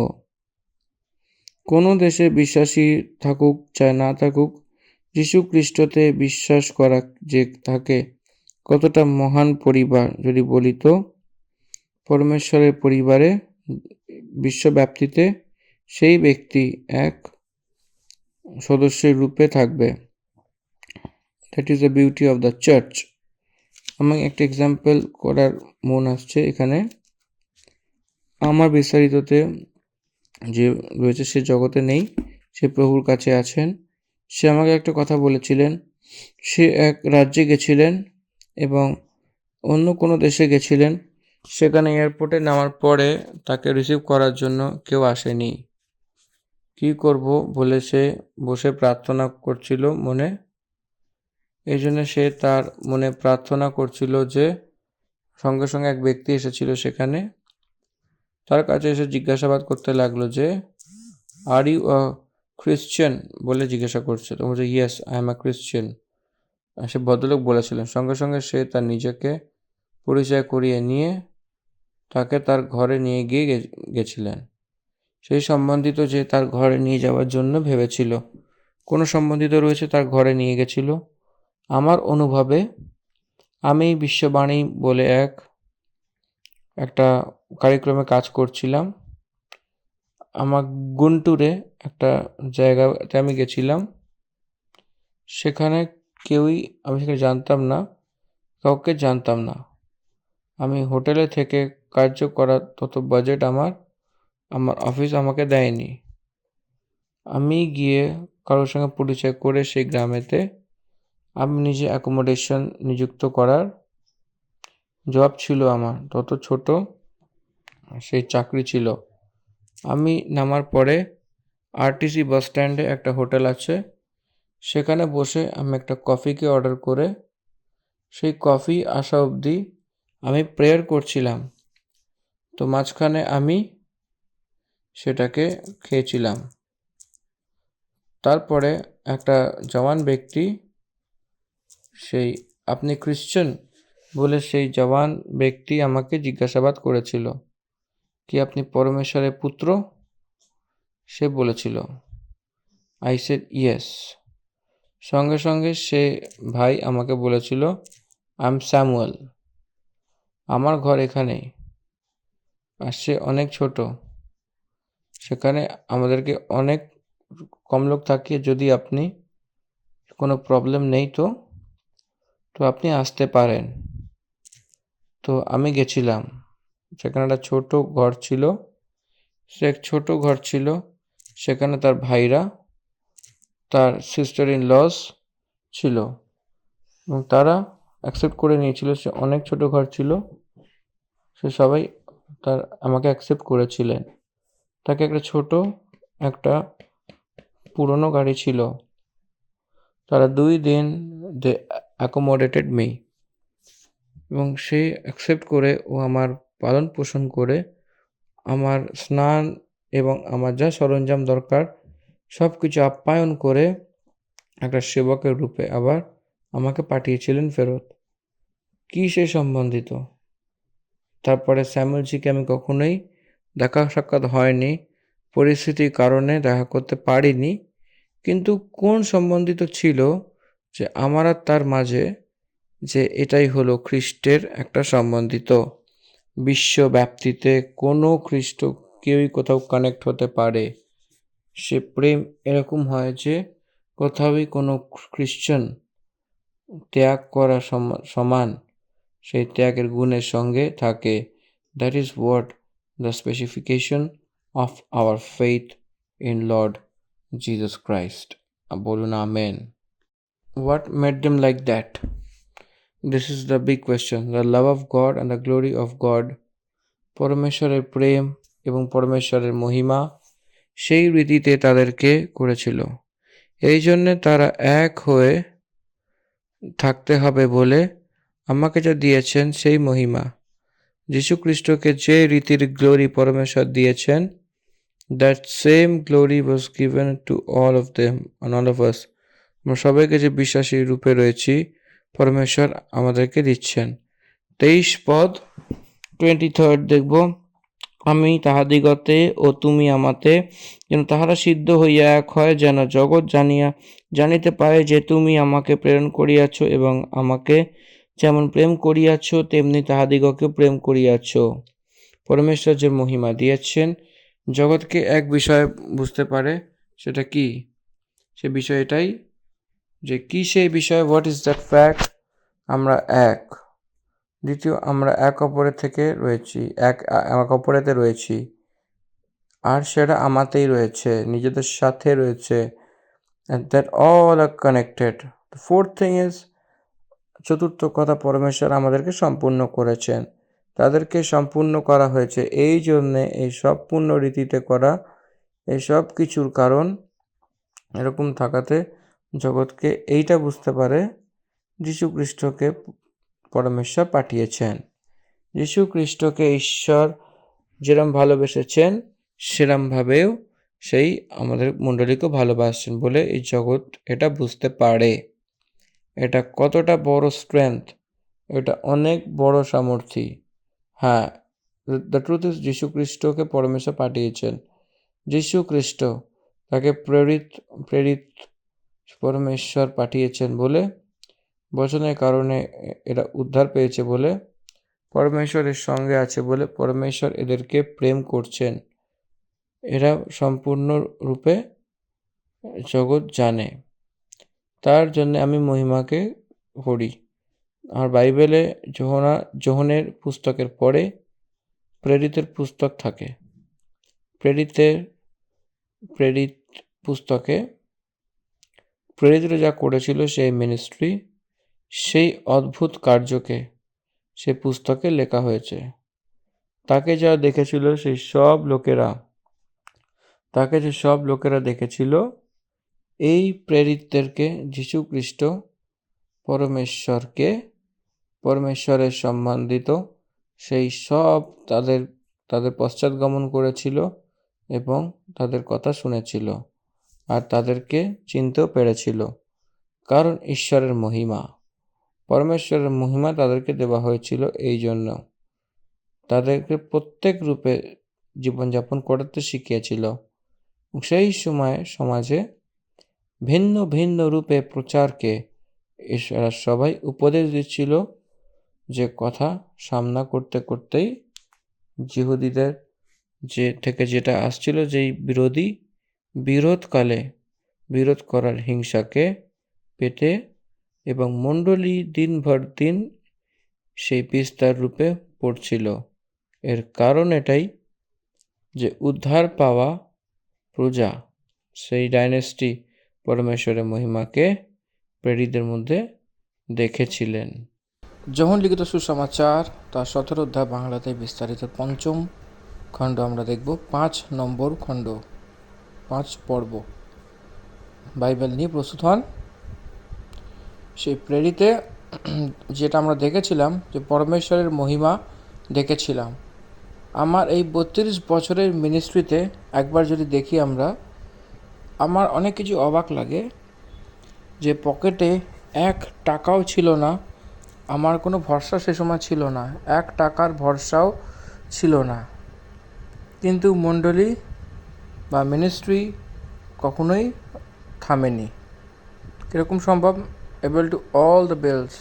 কোনো দেশে বিশ্বাসী থাকুক চাই না থাকুক, যীশু খ্রিস্টতে বিশ্বাস করা যে থাকে কতটা মহান পরিবার যদি বলি তো, পরমেশ্বরের পরিবারে বিশ্বব্যাপ্তিতে সেই ব্যক্তি এক সদস্যের রূপে থাকবে। That is the beauty of the church. আমাকে একটা এক্সাম্পল করার মন আসছে এখানে। আমার বিস্তারিততে যে রয়েছে সে জগতে নেই, সে প্রভুর কাছে আছেন। সে আমাকে একটা কথা বলেছিলেন। সে এক রাজ্যে গেছিলেন এবং অন্য কোনো দেশে গেছিলেন, সেখানে এয়ারপোর্টে নামার পরে তাকে রিসিভ করার জন্য কেউ আসেনি। কি করব বলে সে বসে প্রার্থনা করছিল মনে। এই জন্য সে তার মনে প্রার্থনা করছিল যে সঙ্গে সঙ্গে এক ব্যক্তি এসেছিল সেখানে, তার কাছে এসে জিজ্ঞাসাবাদ করতে লাগলো যে আর ইউ আ খ্রিশ্চান বলে জিজ্ঞাসা করছে। তো বলছে yes I am a Christian. সে ভদ্রলোক বলেছিলেন। সঙ্গে সঙ্গে সে তার নিজেকে পরিচয় করিয়ে নিয়ে তাকে তার ঘরে নিয়ে গিয়ে গেছিলেন। সেই সম্বন্ধিত যে তার ঘরে নিয়ে যাওয়ার জন্য ভেবেছিল, কোনো সম্বন্ধিত রয়েছে তার ঘরে নিয়ে গেছিল। আমার অনুভবে আমি বিশ্ববাণী বলে একটা কার্যক্রমে কাজ করছিলাম। আমার গুন্টুরে একটা জায়গাতে আমি গেছিলাম। সেখানে আমি সেখানে জানতাম না, কাউকে জানতাম না। আমি হোটেলে থেকে কার্য করার তত বাজেট আমার অফিস আমাকে দেয়নি। আমি গিয়ে কারোর সঙ্গে পরিচয় করে সেই গ্রামেতে আমি নিজে অ্যাকোমোডেশন নিযুক্ত করার জব ছিল আমার, তত ছোট সেই চাকরি ছিল। আমি নামার পরে আরটিসি বাস স্ট্যান্ডে একটা হোটেল আছে, সেখানে বসে আমি একটা কফিকে অর্ডার করে সেই কফি আসা অবধি আমি প্রেয়ার করছিলাম। তো মাঝখানে আমি সেটাকে খেয়েছিলাম। তারপরে একটা জওয়ান ব্যক্তি সেই আপনি খ্রিশ্চান বলে সেই জওয়ান ব্যক্তি আমাকে জিজ্ঞাসাবাদ করেছিল, কি আপনি পরমেশ্বরের পুত্র? সে বলেছিল, আই সেড ইয়েস। সঙ্গে সঙ্গে সে ভাই আমাকে বলেছিল, আই এম স্যামুয়েল, আমার ঘর এখানেই, আর সে অনেক ছোট, সেখানে আমাদেরকে অনেক কম লোক থাকে, যদি আপনি কোনো প্রবলেম নেই তো আপনি আসতে পারেন। তো আমি গেছিলাম, সেখানে একটা ছোট ঘর ছিল, সে এক ছোট ঘর ছিল, সেখানে তার ভাইরা, তার সিস্টার ইন লস ছিল, এবং তারা অ্যাকসেপ্ট করে নিয়েছিল। সে অনেক ছোট ঘর ছিল, সে সবাই আমাকে অ্যাকসেপ্ট করেছিলেন। তাকে একটা পুরনো গাড়ি ছিল, তারা 2 দিন দে অ্যাকোমোডেটেড মি, এবং সে অ্যাকসেপ্ট করে ও আমার পালন পোষণ করে আমার স্নান এবং আমার যা সরঞ্জাম দরকার সব কিছু আপ্যায়ন করে একটা সেবকের রূপে আবার আমাকে পাঠিয়েছিলেন ফেরত। কি সে সম্বন্ধিত? তারপরে স্যামুয়েলজিকে আমি কখনোই দেখা সাক্ষাৎ হয়নি, পরিস্থিতির কারণে দেখা করতে পারিনি, কিন্তু কোন সম্বন্ধিত ছিল যে আমার আর তার মাঝে, যে এটাই হলো খ্রিস্টের একটা সম্বন্ধিত। বিশ্বব্যাপ্তিতে কোনো খ্রিস্ট কেউই কোথাও কানেক্ট হতে পারে। সে প্রেম এরকম হয় যে কোথাওই কোনো খ্রিশ্চান ত্যাগ করা সমান সেই ত্যাগের গুণের সঙ্গে থাকে। That is what the specification of our faith in Lord Jesus Christ. বলুন amen. What made them like that? This is the big question. The love of God and the glory of God, পরমেশ্বরের প্রেম এবং পরমেশ্বরের মহিমা সেই রীতিতে তাদেরকে করেছিল। এই জন্যে তারা এক হয়ে থাকতে হবে বলে আমাকে যা দিয়েছেন সেই মহিমা, যীশু খ্রিস্টকে যে রীতির গ্লোরি পরমেশ্বর দিয়েছেন, that same glory was given to all of them and all of us. আমরা সবাইকে যে বিশ্বাসী রূপে রয়েছি, পরমেশ্বর আমাদেরকে দিচ্ছেন। 23 পদ 23 দেখব, আমি তাহাদিগতে ও তুমি আমাতে, যেন তাহারা সিদ্ধ হইয়া এক হয়, যেন জগৎ জানিতে পারে যে তুমি আমাকে প্রেরণ করিয়াছ, এবং আমাকে যেমন প্রেম করিয়াছ তেমনি তাহাদিগকে প্রেম করিয়াছ। পরমেশ্বর যে মহিমা দিয়েছেন জগৎকে এক বিষয় বুঝতে পারে, সেটা কি? সে বিষয় এটাই যে কি সেই বিষয়, হোয়াট ইজ দ্যাট ফ্যাক্ট? আমরা এক। দ্বিতীয়, আমরা এক অপরের থেকে রয়েছি, এক অপরেতে রয়েছি, আর সেটা আমাতেই রয়েছে, নিজেদের সাথে রয়েছে, and that all are connected. The fourth thing is, চতুর্থ কথা, পরমেশ্বর আমাদেরকে সম্পূর্ণ করেছেন, তাদেরকে সম্পূর্ণ করা হয়েছে। এই জন্যে এই সব পূর্ণ রীতিতে করা, এই সব কিছুর কারণ এরকম থাকাতে জগৎকে এইটা বুঝতে পারে, যীশু খ্রিস্টকে পরমেশ্বর পাঠিয়েছেন। যীশু খ্রিস্টকে ঈশ্বর যেরম ভালোবেসেছেন সেরমভাবেও সেই আমাদের মণ্ডলীকেও ভালোবাসছেন বলে এই জগৎ এটা বুঝতে পারে। এটা কতটা বড় স্ট্রেংথ, এটা অনেক বড় সামর্থ্য। হ্যাঁ, দ্য ট্রুথ ইজ, যীশু খ্রিস্টকে পরমেশ্বর পাঠিয়েছেন। যীশু খ্রিস্ট তাকে প্রেরিত পরমেশ্বর পাঠিয়েছেন বলে, বচনের কারণে এরা উদ্ধার পেয়েছে বলে, পরমেশ্বরের সঙ্গে আছে বলে পরমেশ্বর এদেরকে প্রেম করছেন। এরা সম্পূর্ণ রূপে জগৎ জানে, তার জন্য আমি মহিমাকে করি। আর বাইবেলে যোহনের পুস্তকের পরে প্রেরিতের পুস্তক থাকে। প্রেরিত পুস্তকে প্রেরিতরা যা করেছিল সেই মিনিস্ট্রি, সেই অদ্ভুত কার্যকে সে পুস্তকে লেখা হয়েছে। তাকে যা দেখেছিল সেই সব লোকেরা, তাকে যে সব লোকেরা দেখেছিল, এই প্রেরিতদেরকে যীশু খ্রিস্ট পরমেশ্বরের সম্বন্ধিত সেই সব তাদের পশ্চাৎগমন করেছিল এবং তাদের কথা শুনেছিল, আর তাদেরকে চিনতেও পেরেছিল, কারণ ঈশ্বরের মহিমা। পরমেশ্বরের মহিমা তাদেরকে দেওয়া হয়েছিল এই জন্য। তাদেরকে প্রত্যেক রূপে জীবনযাপন করতে শিখিয়েছিল। সেই সময় সমাজে ভিন্ন ভিন্ন রূপে প্রচারকে এরা সবাই উপদেশ দিচ্ছিল, যে কথা সামনা করতে করতেই যিহুদিদের থেকে যেটা আসছিল, যেই বিরোধকালে বিরোধ করার হিংসাকে পেটে এবং মণ্ডলী দিনভর দিন সেই বিস্তার রূপে পড়ছিল। এর কারণ এটাই যে উদ্ধার পাওয়া প্রজা, সেই ডাইনেস্টি পরমেশ্বরের মহিমাকে প্রেরিতদের মধ্যে দেখেছিলেন। যোহন লিখিত সুসমাচার তার 17 অধ্যায় বাংলাতে বিস্তারিত 5ম খণ্ড আমরা দেখব। 5 নম্বর খণ্ড, 5 পর্ব। বাইবেল নিয়ে প্রস্তুত হন। সেই প্রেরিতে যেটা আমরা দেখেছিলাম, যে পরমেশ্বরের মহিমা দেখেছিলাম। আমার এই 32 বছরের মিনিস্ট্রিতে একবার যদি দেখি আমরা, আমার অনেক কিছু অবাক লাগে। যে পকেটে 1 টাকাও ছিল না, আমার কোনো ভরসা সে সময় ছিল না, 1 টাকার ভরসাও ছিল না, কিন্তু মণ্ডলী বা মিনিস্ট্রি কখনোই থামেনি। কীরকম সম্ভব? able to all the bills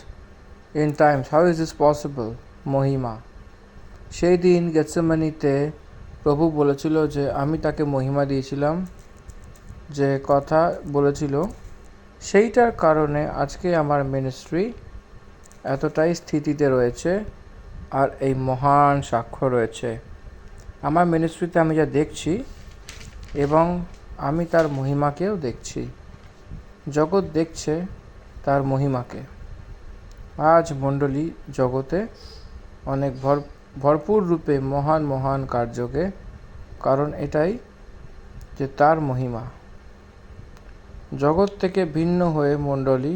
in times, how is this possible? মহিমা। সেই দিন গেতসেমানিতে প্রভু বলেছিল যে আমি তাকে মহিমা দিয়েছিলাম, যে কথা বলেছিল, সেইটার কারণে আজকে আমার মিনিস্ট্রি এতটাই স্থিতিতে রয়েছে আর এই মহান সাক্ষ্য রয়েছে। আমার মিনিস্ট্রিতে আমি যা দেখছি, এবং আমি তার মহিমাকেও দেখছি। জগৎ দেখছে তার মহিমাকে। আজ মণ্ডলী জগতে অনেক ভরপুর রূপে মহান মহান কার্যকে, কারণ এটাই যে তার মহিমা। জগৎ থেকে ভিন্ন হয়ে মণ্ডলী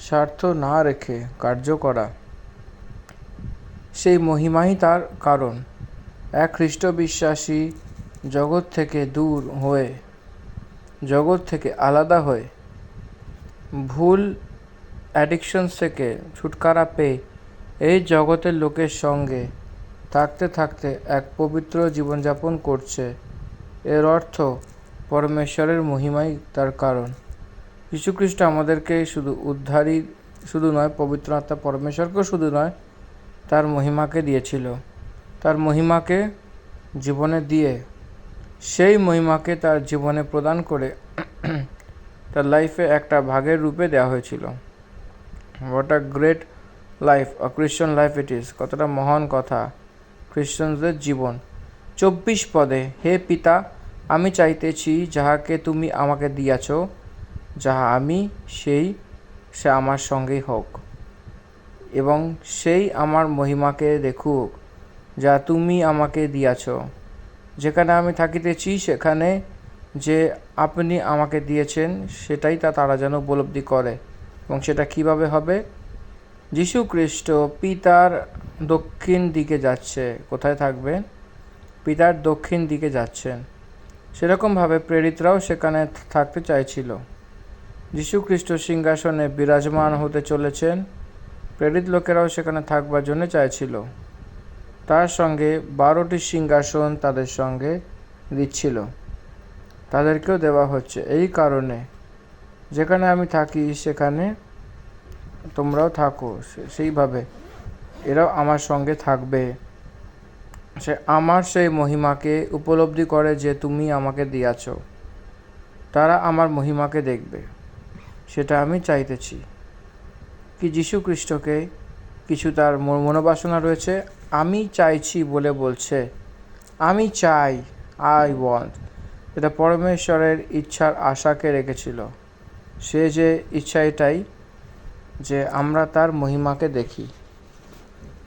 স্বার্থ না রেখে কার্য করা, সেই মহিমাই তার কারণ। এক খ্রিস্ট বিশ্বাসী জগৎ থেকে দূর হয়ে, জগৎ থেকে আলাদা হয়ে, ভুল অ্যাডিকশনস থেকে ছুটকারা পেয়ে এই জগতের লোকের সঙ্গে থাকতে থাকতে এক পবিত্র জীবনযাপন করছে। এর অর্থ পরমেশ্বরের মহিমাই তার কারণ। যীশুখ্রিস্ট আমাদেরকে শুধু নয়, পবিত্র আত্মা পরমেশ্বরকেও শুধু নয়, তার মহিমাকে দিয়েছিল। তার মহিমাকে জীবনে দিয়ে, সেই মহিমাকে তার জীবনে প্রদান করে তার লাইফে একটা ভাগের রূপে দেওয়া হয়েছিল। What a great life, a Christian life it is. কতটা মহান কথা খ্রিশ্চানদের জীবন। 24 পদে, হে পিতা, আমি চাইতেছি যাহাকে তুমি আমাকে দিয়াছ, যাহা আমি সে আমার সঙ্গেই হোক, এবং সেই আমার মহিমাকে দেখুক যা তুমি আমাকে দিয়াছ। যেখানে আমি থাকিতেছি সেখানে যে আপনি আমাকে দিয়েছেন সেটাই তারা যেন উপলব্ধি করে। এবং সেটা কিভাবে হবে? যীশু খ্রিস্ট পিতার দক্ষিণ দিকে যাচ্ছে। কোথায় থাকবেন? পিতার দক্ষিণ দিকে যাচ্ছেন। সেরকমভাবে প্রেরিতরাও সেখানে থাকতে চাইছিল। যীশু খ্রিস্ট সিংহাসনে বিরাজমান হতে চলেছেন, প্রেরিত লোকেরাও সেখানে থাকবার জন্য চাইছিল। তার সঙ্গে 12টি সিংহাসন তাদের সঙ্গে দিচ্ছিল, তাদেরকেও দেওয়া হচ্ছে। এই কারণে যেখানে আমি থাকি সেখানে তোমরাও থাকো, সেইভাবে এরাও আমার সঙ্গে থাকবে। সে আমার সেই মহিমাকে উপলব্ধি করে যে তুমি আমাকে দিয়াছ। তারা আমার মহিমাকে দেখবে, সেটা আমি চাইতেছি। কি যীশু খ্রিস্টকে কিছু তার মনোবাসনা রয়েছে, আমি চাইছি বলে বলছে, আমি চাই, আই ওয়ান্ট। এটা পরমেশ্বরের ইচ্ছার আশাকে রেখেছিল। সে যে ইচ্ছা এটাই যে আমরা তার মহিমাকে দেখি।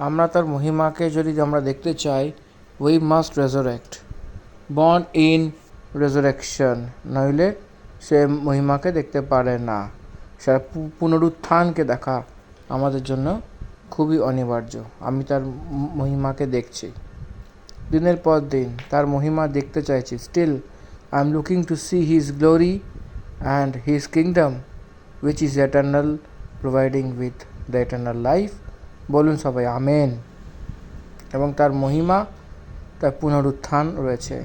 আমরা তার মহিমাকে যদি আমরা দেখতে চাই, we must resurrect, born in resurrection, নইলে সে মহিমাকে দেখতে পারে না। সে পুনরুত্থানকে দেখা আমাদের জন্য খুবই অনিবার্য। আমি তার মহিমাকে দেখছি, দিনের পর দিন তার মহিমা দেখতে চাইছি। Still I am looking to see his glory and his kingdom, which is eternal, providing with the eternal life. বলুন সবাই আমেন। এবং তার মহিমা, তার পুনরুত্থান রয়েছে,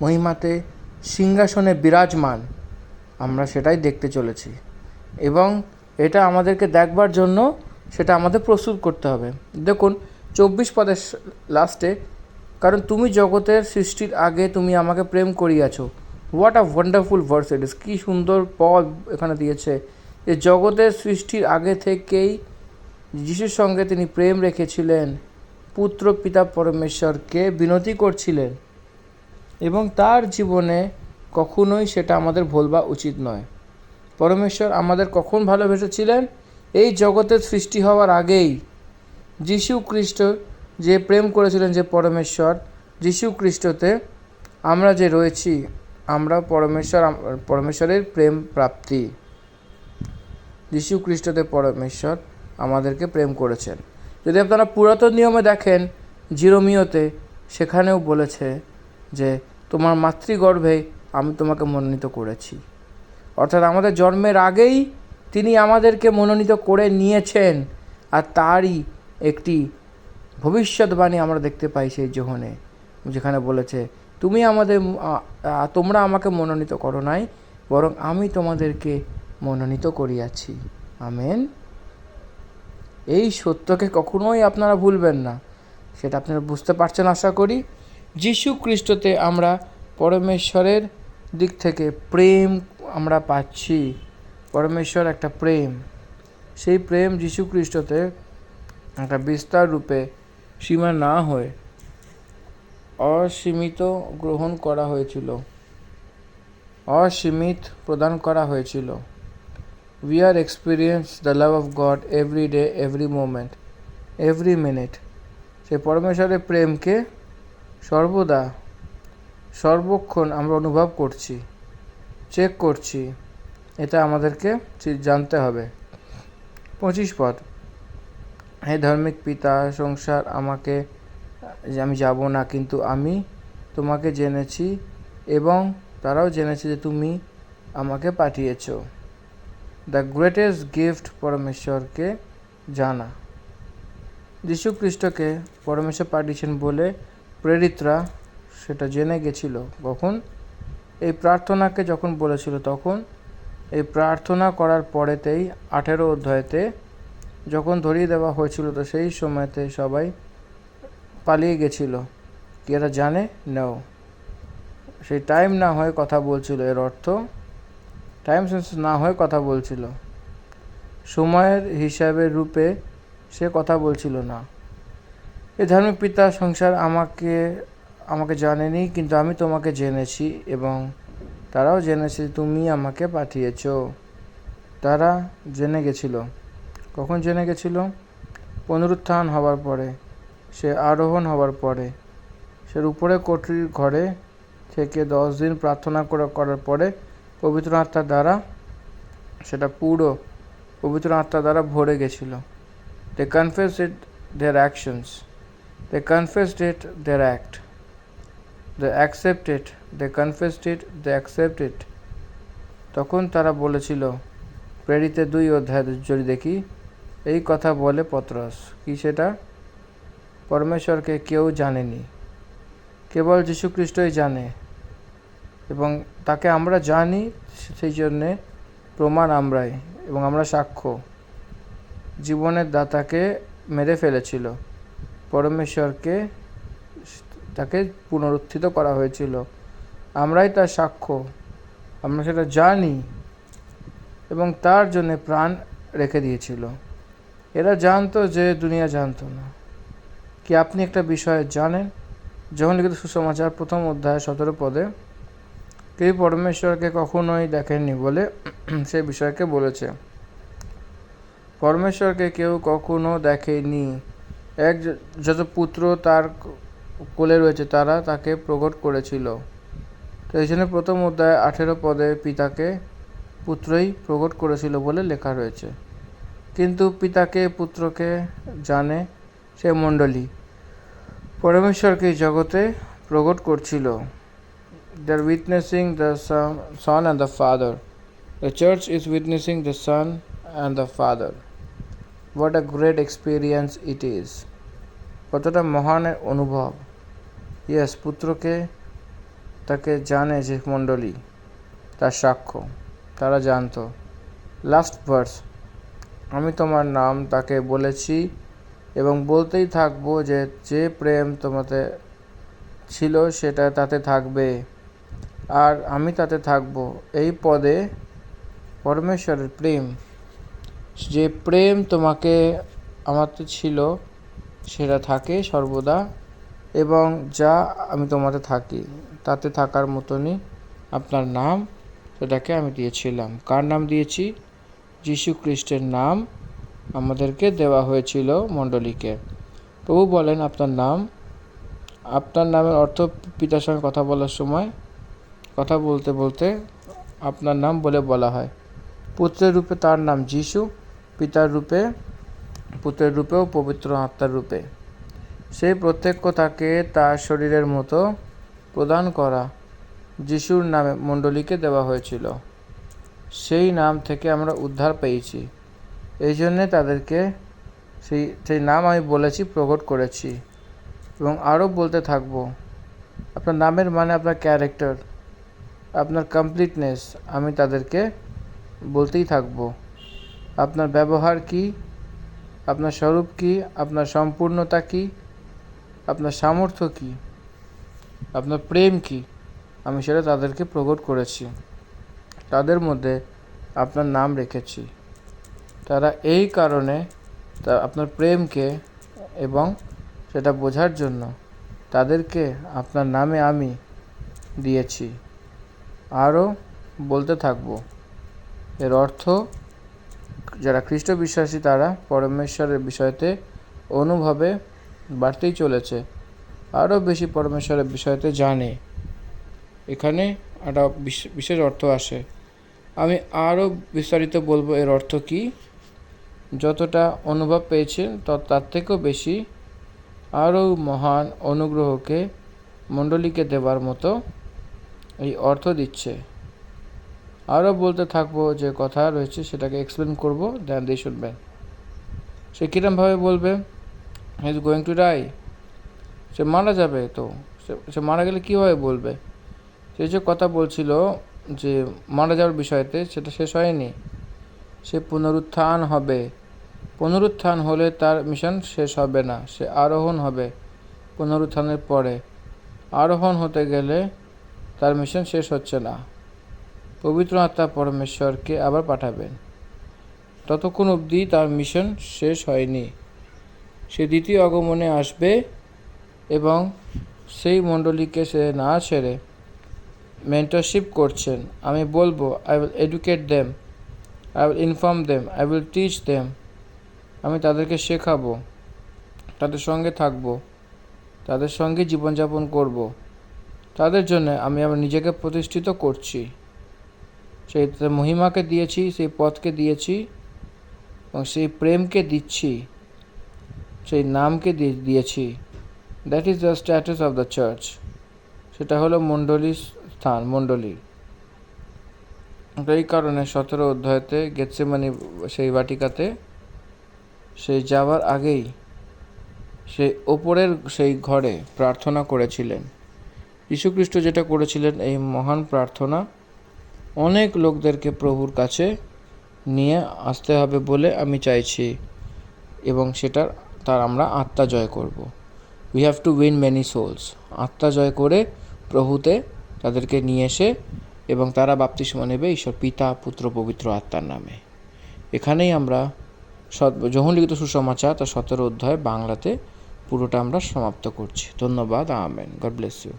মহিমাতে সিংহাসনে বিরাজমান, আমরা সেটাই দেখতে চলেছি। এবং এটা আমাদেরকে দেখবার জন্য সেটা আমাদের প্রস্তুত করতে হবে। দেখুন 24 পদের লাস্টে, কারণ তুমি জগতের সৃষ্টির আগে তুমি আমাকে প্রেম করিয়াছ। হোয়াট আ ওয়ান্ডারফুল ভার্স ইট ইস, কী সুন্দর পদ এখানে দিয়েছে। যে জগতের সৃষ্টির আগে থেকেই যিশুর সঙ্গে তিনি প্রেম রেখেছিলেন, পুত্র পিতা পরমেশ্বরকে বিনতি করছিলেন, এবং তার জীবনে কখনোই সেটা আমাদের ভুলবা উচিত নয়। পরমেশ্বর আমাদের কখন ভালোবেসেছিলেন? এই জগতের সৃষ্টি হওয়ার আগেই। যীশু খ্রিস্ট যে প্রেম করেছিলেন, যে যীশু খ্রিস্টতে আমরা যে রয়েছি, আমরা পরমেশ্বরের প্রেম প্রাপ্তি। যীশু খ্রিস্টতে পরমেশ্বর আমাদেরকে প্রেম করেছেন। যদি আপনারা পুরাতন নিয়মে দেখেন, জিরোমিওতে সেখানেও বলেছে যে তোমার মাতৃগর্ভে আমি তোমাকে মনোনীত করেছি। অর্থাৎ আমাদের জন্মের আগেই তিনি আমাদেরকে মনোনীত করে নিয়েছেন। আর তারই একটি ভবিষ্যৎবাণী আমরা দেখতে পাই সেই যোহনে, যেখানে বলেছে তোমরা আমাকে মনোনীত করো নাই, বরং আমি তোমাদেরকে মনোনীত করিয়াছি। আমেন। এই সত্যকে কখনোই আপনারা ভুলবেন না, সেটা আপনারা বুঝতে পারছেন আশা করি। যীশু খ্রিস্টতে আমরা পরমেশ্বরের দিক থেকে প্রেম আমরা পাচ্ছি। পরমেশ্বর একটা প্রেম, সেই প্রেম যীশু খ্রিস্টতে একটা বিস্তার রূপে সীমা না হয়ে অসীমিত গ্রহণ করা হয়েছিল, অসীমিত প্রদান করা হয়েছিল। We are experience the love of God every day, every moment, every minute. সেই পরমেশ্বরের প্রেমকে সর্বদা সর্বক্ষণ আমরা অনুভব করছি, চেক করছি। এটা আমাদেরকে জানতে হবে। 25 পদ, হে ধার্মিক পিতা, সংসার আমি যাব না, কিন্তু আমি তোমাকে জেনেছি এবং তারাও জেনেছে যে তুমি আমাকে পাঠিয়েছ। দ্য গ্রেটেস্ট গিফট পরমেশ্বরকে জানা। যীশু খ্রিস্টকে পরমেশ্বর পাঠিয়েছেন বলে প্রেরিতরা সেটা জেনে গেছিল। কখন? এই প্রার্থনাকে যখন বলেছিল, তখন এই প্রার্থনা করার পরেতেই 18 অধ্যায়তে যখন ধরিয়ে দেওয়া হয়েছিল, তো সেই সময়তে সবাই পালিয়ে গেছিল। কি এরা জানে? নাও, সেই টাইম না হয়ে কথা বলছিল। এর অর্থ টাইম সেন্স না হয়ে কথা বলছিল, সময়ের হিসাবের রূপে সে কথা বলছিল না। এই ধার্মিক পিতা, সংসার আমাকে জানেনি, কিন্তু আমি তোমাকে জেনেছি এবং তারাও জেনেছে তুমি আমাকে পাঠিয়েছ। তারা জেনে গেছিল। কখন জেনে গেছিল? পুনরুত্থান হওয়ার পরে, সে আরোহণ হওয়ার পরে, সে উপরে কোঠরির ঘরে থেকে 10 দিন প্রার্থনা করার পরে পবিত্র আত্মার দ্বারা সেটা পুরো পবিত্র আত্মার দ্বারা ভরে গেছিল। They confessed it their actions, they confessed it their act, they accept it, they confessed it, they accept it. তখন তারা বলেছিল, প্রেরিতে 2 অধ্যায় যদি দেখি, এই কথা বলে পত্রস। কি সেটা? পরমেশ্বরকে কেউ জানেনি, কেবল যীশু খ্রিস্টই জানে, এবং তাকে আমরা জানি, সেই জন্যে প্রমাণ আমরাই, এবং আমরা সাক্ষ্য। জীবনের দাতাকে মেরে ফেলেছিল, পরমেশ্বরকে তাকে পুনরুত্থিত করা হয়েছিল, আমরাই তার সাক্ষ্য। আমরা সেটা জানি এবং তার জন্য প্রাণ রেখে দিয়েছিল। এরা জানতো যে দুনিয়া জানতো না। কি আপনি একটা বিষয় জানেন? যখন লিখিত সুসমাচার 1 অধ্যায় 17 পদে কেউ পরমেশ্বরকে কখনোই দেখেননি বলে সে বিষয়কে বলেছে। পরমেশ্বরকে কেউ কখনো দেখেনি। যত পুত্র তার কোলে রয়েছে তারা তাকে প্রকট করেছিল। তো এই জন্য 1 অধ্যায় 18 পদে পিতাকে পুত্রই প্রকট করেছিল বলে লেখা রয়েছে। কিন্তু পিতাকে পুত্রকে জানে সে মণ্ডলী পরমেশ্বরকে জগতে প্রকট করছিল। They are witnessing the Son and the Father. The Church is witnessing the Son and the Father. What a great experience it is, কতটা মহান অনুভব। ইয়েস, পুত্রকে তাকে জানে যে মণ্ডলী, তার সাক্ষ্য, তারা জানতো। লাস্ট ভার্স, আমি তোমার নাম তাকে বলেছি এবং বলতেই থাকবো যে যে প্রেম তোমাতে ছিল সেটা তাতে থাকবে আর আমি তাতে থাকবো। এই পদে পরমেশ্বরের প্রেম, যে প্রেম তোমাকে আমাতে ছিল সেটা থাকে সর্বদা, এবং যা আমি তোমাতে থাকি তাতে থাকার মতনই আপনার নাম সেটাকে আমি দিয়েছিলাম। কার নাম দিয়েছি? যীশু খ্রিস্টের নাম আমাদেরকে দেওয়া হয়েছিল মণ্ডলীকে। প্রভু বলেন আপনার নাম, আপনার নামের অর্থ পিতার সঙ্গে কথা বলার সময় কথা বলতে বলতে আপনার নাম বলে বলা হয়। পুত্রের রূপে তার নাম যীশু, পিতার রূপে পুত্রের রূপেও পবিত্র আত্মার রূপে। সেই প্রত্যক্ষ তাকে তার শরীরের মতো প্রদান করা যিশুর নামে মণ্ডলীকে দেওয়া হয়েছিল। সেই নাম থেকে আমরা উদ্ধার পেয়েছি। এই জন্যে তাদেরকে সেই নাম আমি বলেছি, প্রকট করেছি এবং আরও বলতে থাকবো। আপনার নামের মানে আপনার ক্যারেক্টার, আপনার কমপ্লিটনেস আমি তাদেরকে বলতেই থাকবো। আপনার ব্যবহার কি, আপনার স্বরূপ কি, আপনার সম্পূর্ণতা কি, আপনার সামর্থ্য কি, আপনার প্রেম কি, আমি সেটা তাদেরকে প্রকট করেছি। তাদের মধ্যে আপনার নাম রেখেছি। তারা এই কারণে আপনার প্রেমকে এবং সেটা বোঝার জন্য তাদেরকে আপনার নামে আমি দিয়েছি। আরও বলতে থাকব। এর অর্থ যারা খ্রিস্ট বিশ্বাসী তারা পরমেশ্বরের বিষয়তে অনুভবে বাড়তেই চলেছে, আরও বেশি পরমেশ্বরের বিষয়তে জানে। এখানে একটা বিশেষ অর্থ আসে। আমি আরও বিস্তারিত বলবো এর অর্থ কী। যতটা অনুভব পেয়েছেন তার থেকেও বেশি আরও মহান অনুগ্রহকে মণ্ডলীকে দেবার মতো এই অর্থ দিচ্ছে। আরও বলতে থাকবো, যে কথা রয়েছে সেটাকে এক্সপ্লেন করবো, ধ্যান দিয়ে শুনবেন। সে কীরমভাবে বলবে? He is going to die, সে মারা যাবে। তো সে মারা গেলে কীভাবে বলবে? সে যে কথা বলছিল যে মারা যাওয়ার বিষয়তে, সেটা শেষ হয়নি। সে পুনরুত্থান হবে। পুনরুত্থান হলে তার মিশন শেষ হবে না, সে আরোহণ হবে। পুনরুত্থানের পরে আরোহণ হতে গেলে তার মিশন শেষ হচ্ছে না। পবিত্র আত্মা পরমেশ্বরকে আবার পাঠাবেন। ততক্ষণ অবধি তার মিশন শেষ হয়নি। সে দ্বিতীয় আগমনে আসবে এবং সেই মণ্ডলীকে সে না ছেড়ে মেন্টরশিপ করছেন। আমি বলবো, I will educate them, I will inform them, I will teach them. আমি তাদেরকে শেখাবো, তাদের সঙ্গে থাকবো, তাদের সঙ্গে জীবনযাপন করব। তাদের জন্য আমি আমার নিজেকে প্রতিষ্ঠিত করছি। সেই মহিমাকে দিয়েছি, সেই পথকে দিয়েছি এবং সেই প্রেমকে দিচ্ছি, সেই নামকে দিয়েছি। That is the status of the church. সেটা হলো মণ্ডলীর স্থান, মণ্ডলীর। এই কারণে 17 অধ্যায়তে গেতসেমানি সেই বাটিকাতে সেই যাওয়ার আগেই সেই ওপরের সেই ঘরে প্রার্থনা করেছিলেন। যীশুখ্রিস্ট যেটা করেছিলেন, এই মহান প্রার্থনা অনেক লোকদেরকে প্রভুর কাছে নিয়ে আসতে হবে বলে আমি চাইছি, এবং তার আমরা আত্মা জয় করব। We have to win many souls. আত্মা জয় করে প্রভুতে তাদেরকে নিয়ে এসে এবং তারা বাপ্তিস্ম নেবে ঈশ্বর পিতা, পুত্র, পবিত্র আত্মার নামে। এখানেই আমরা যোহন লিখিত সুসমাচার তার 17 অধ্যায় বাংলাতে পুরোটা আমরা সমাপ্ত করছি। ধন্যবাদ। আমেন। God bless you.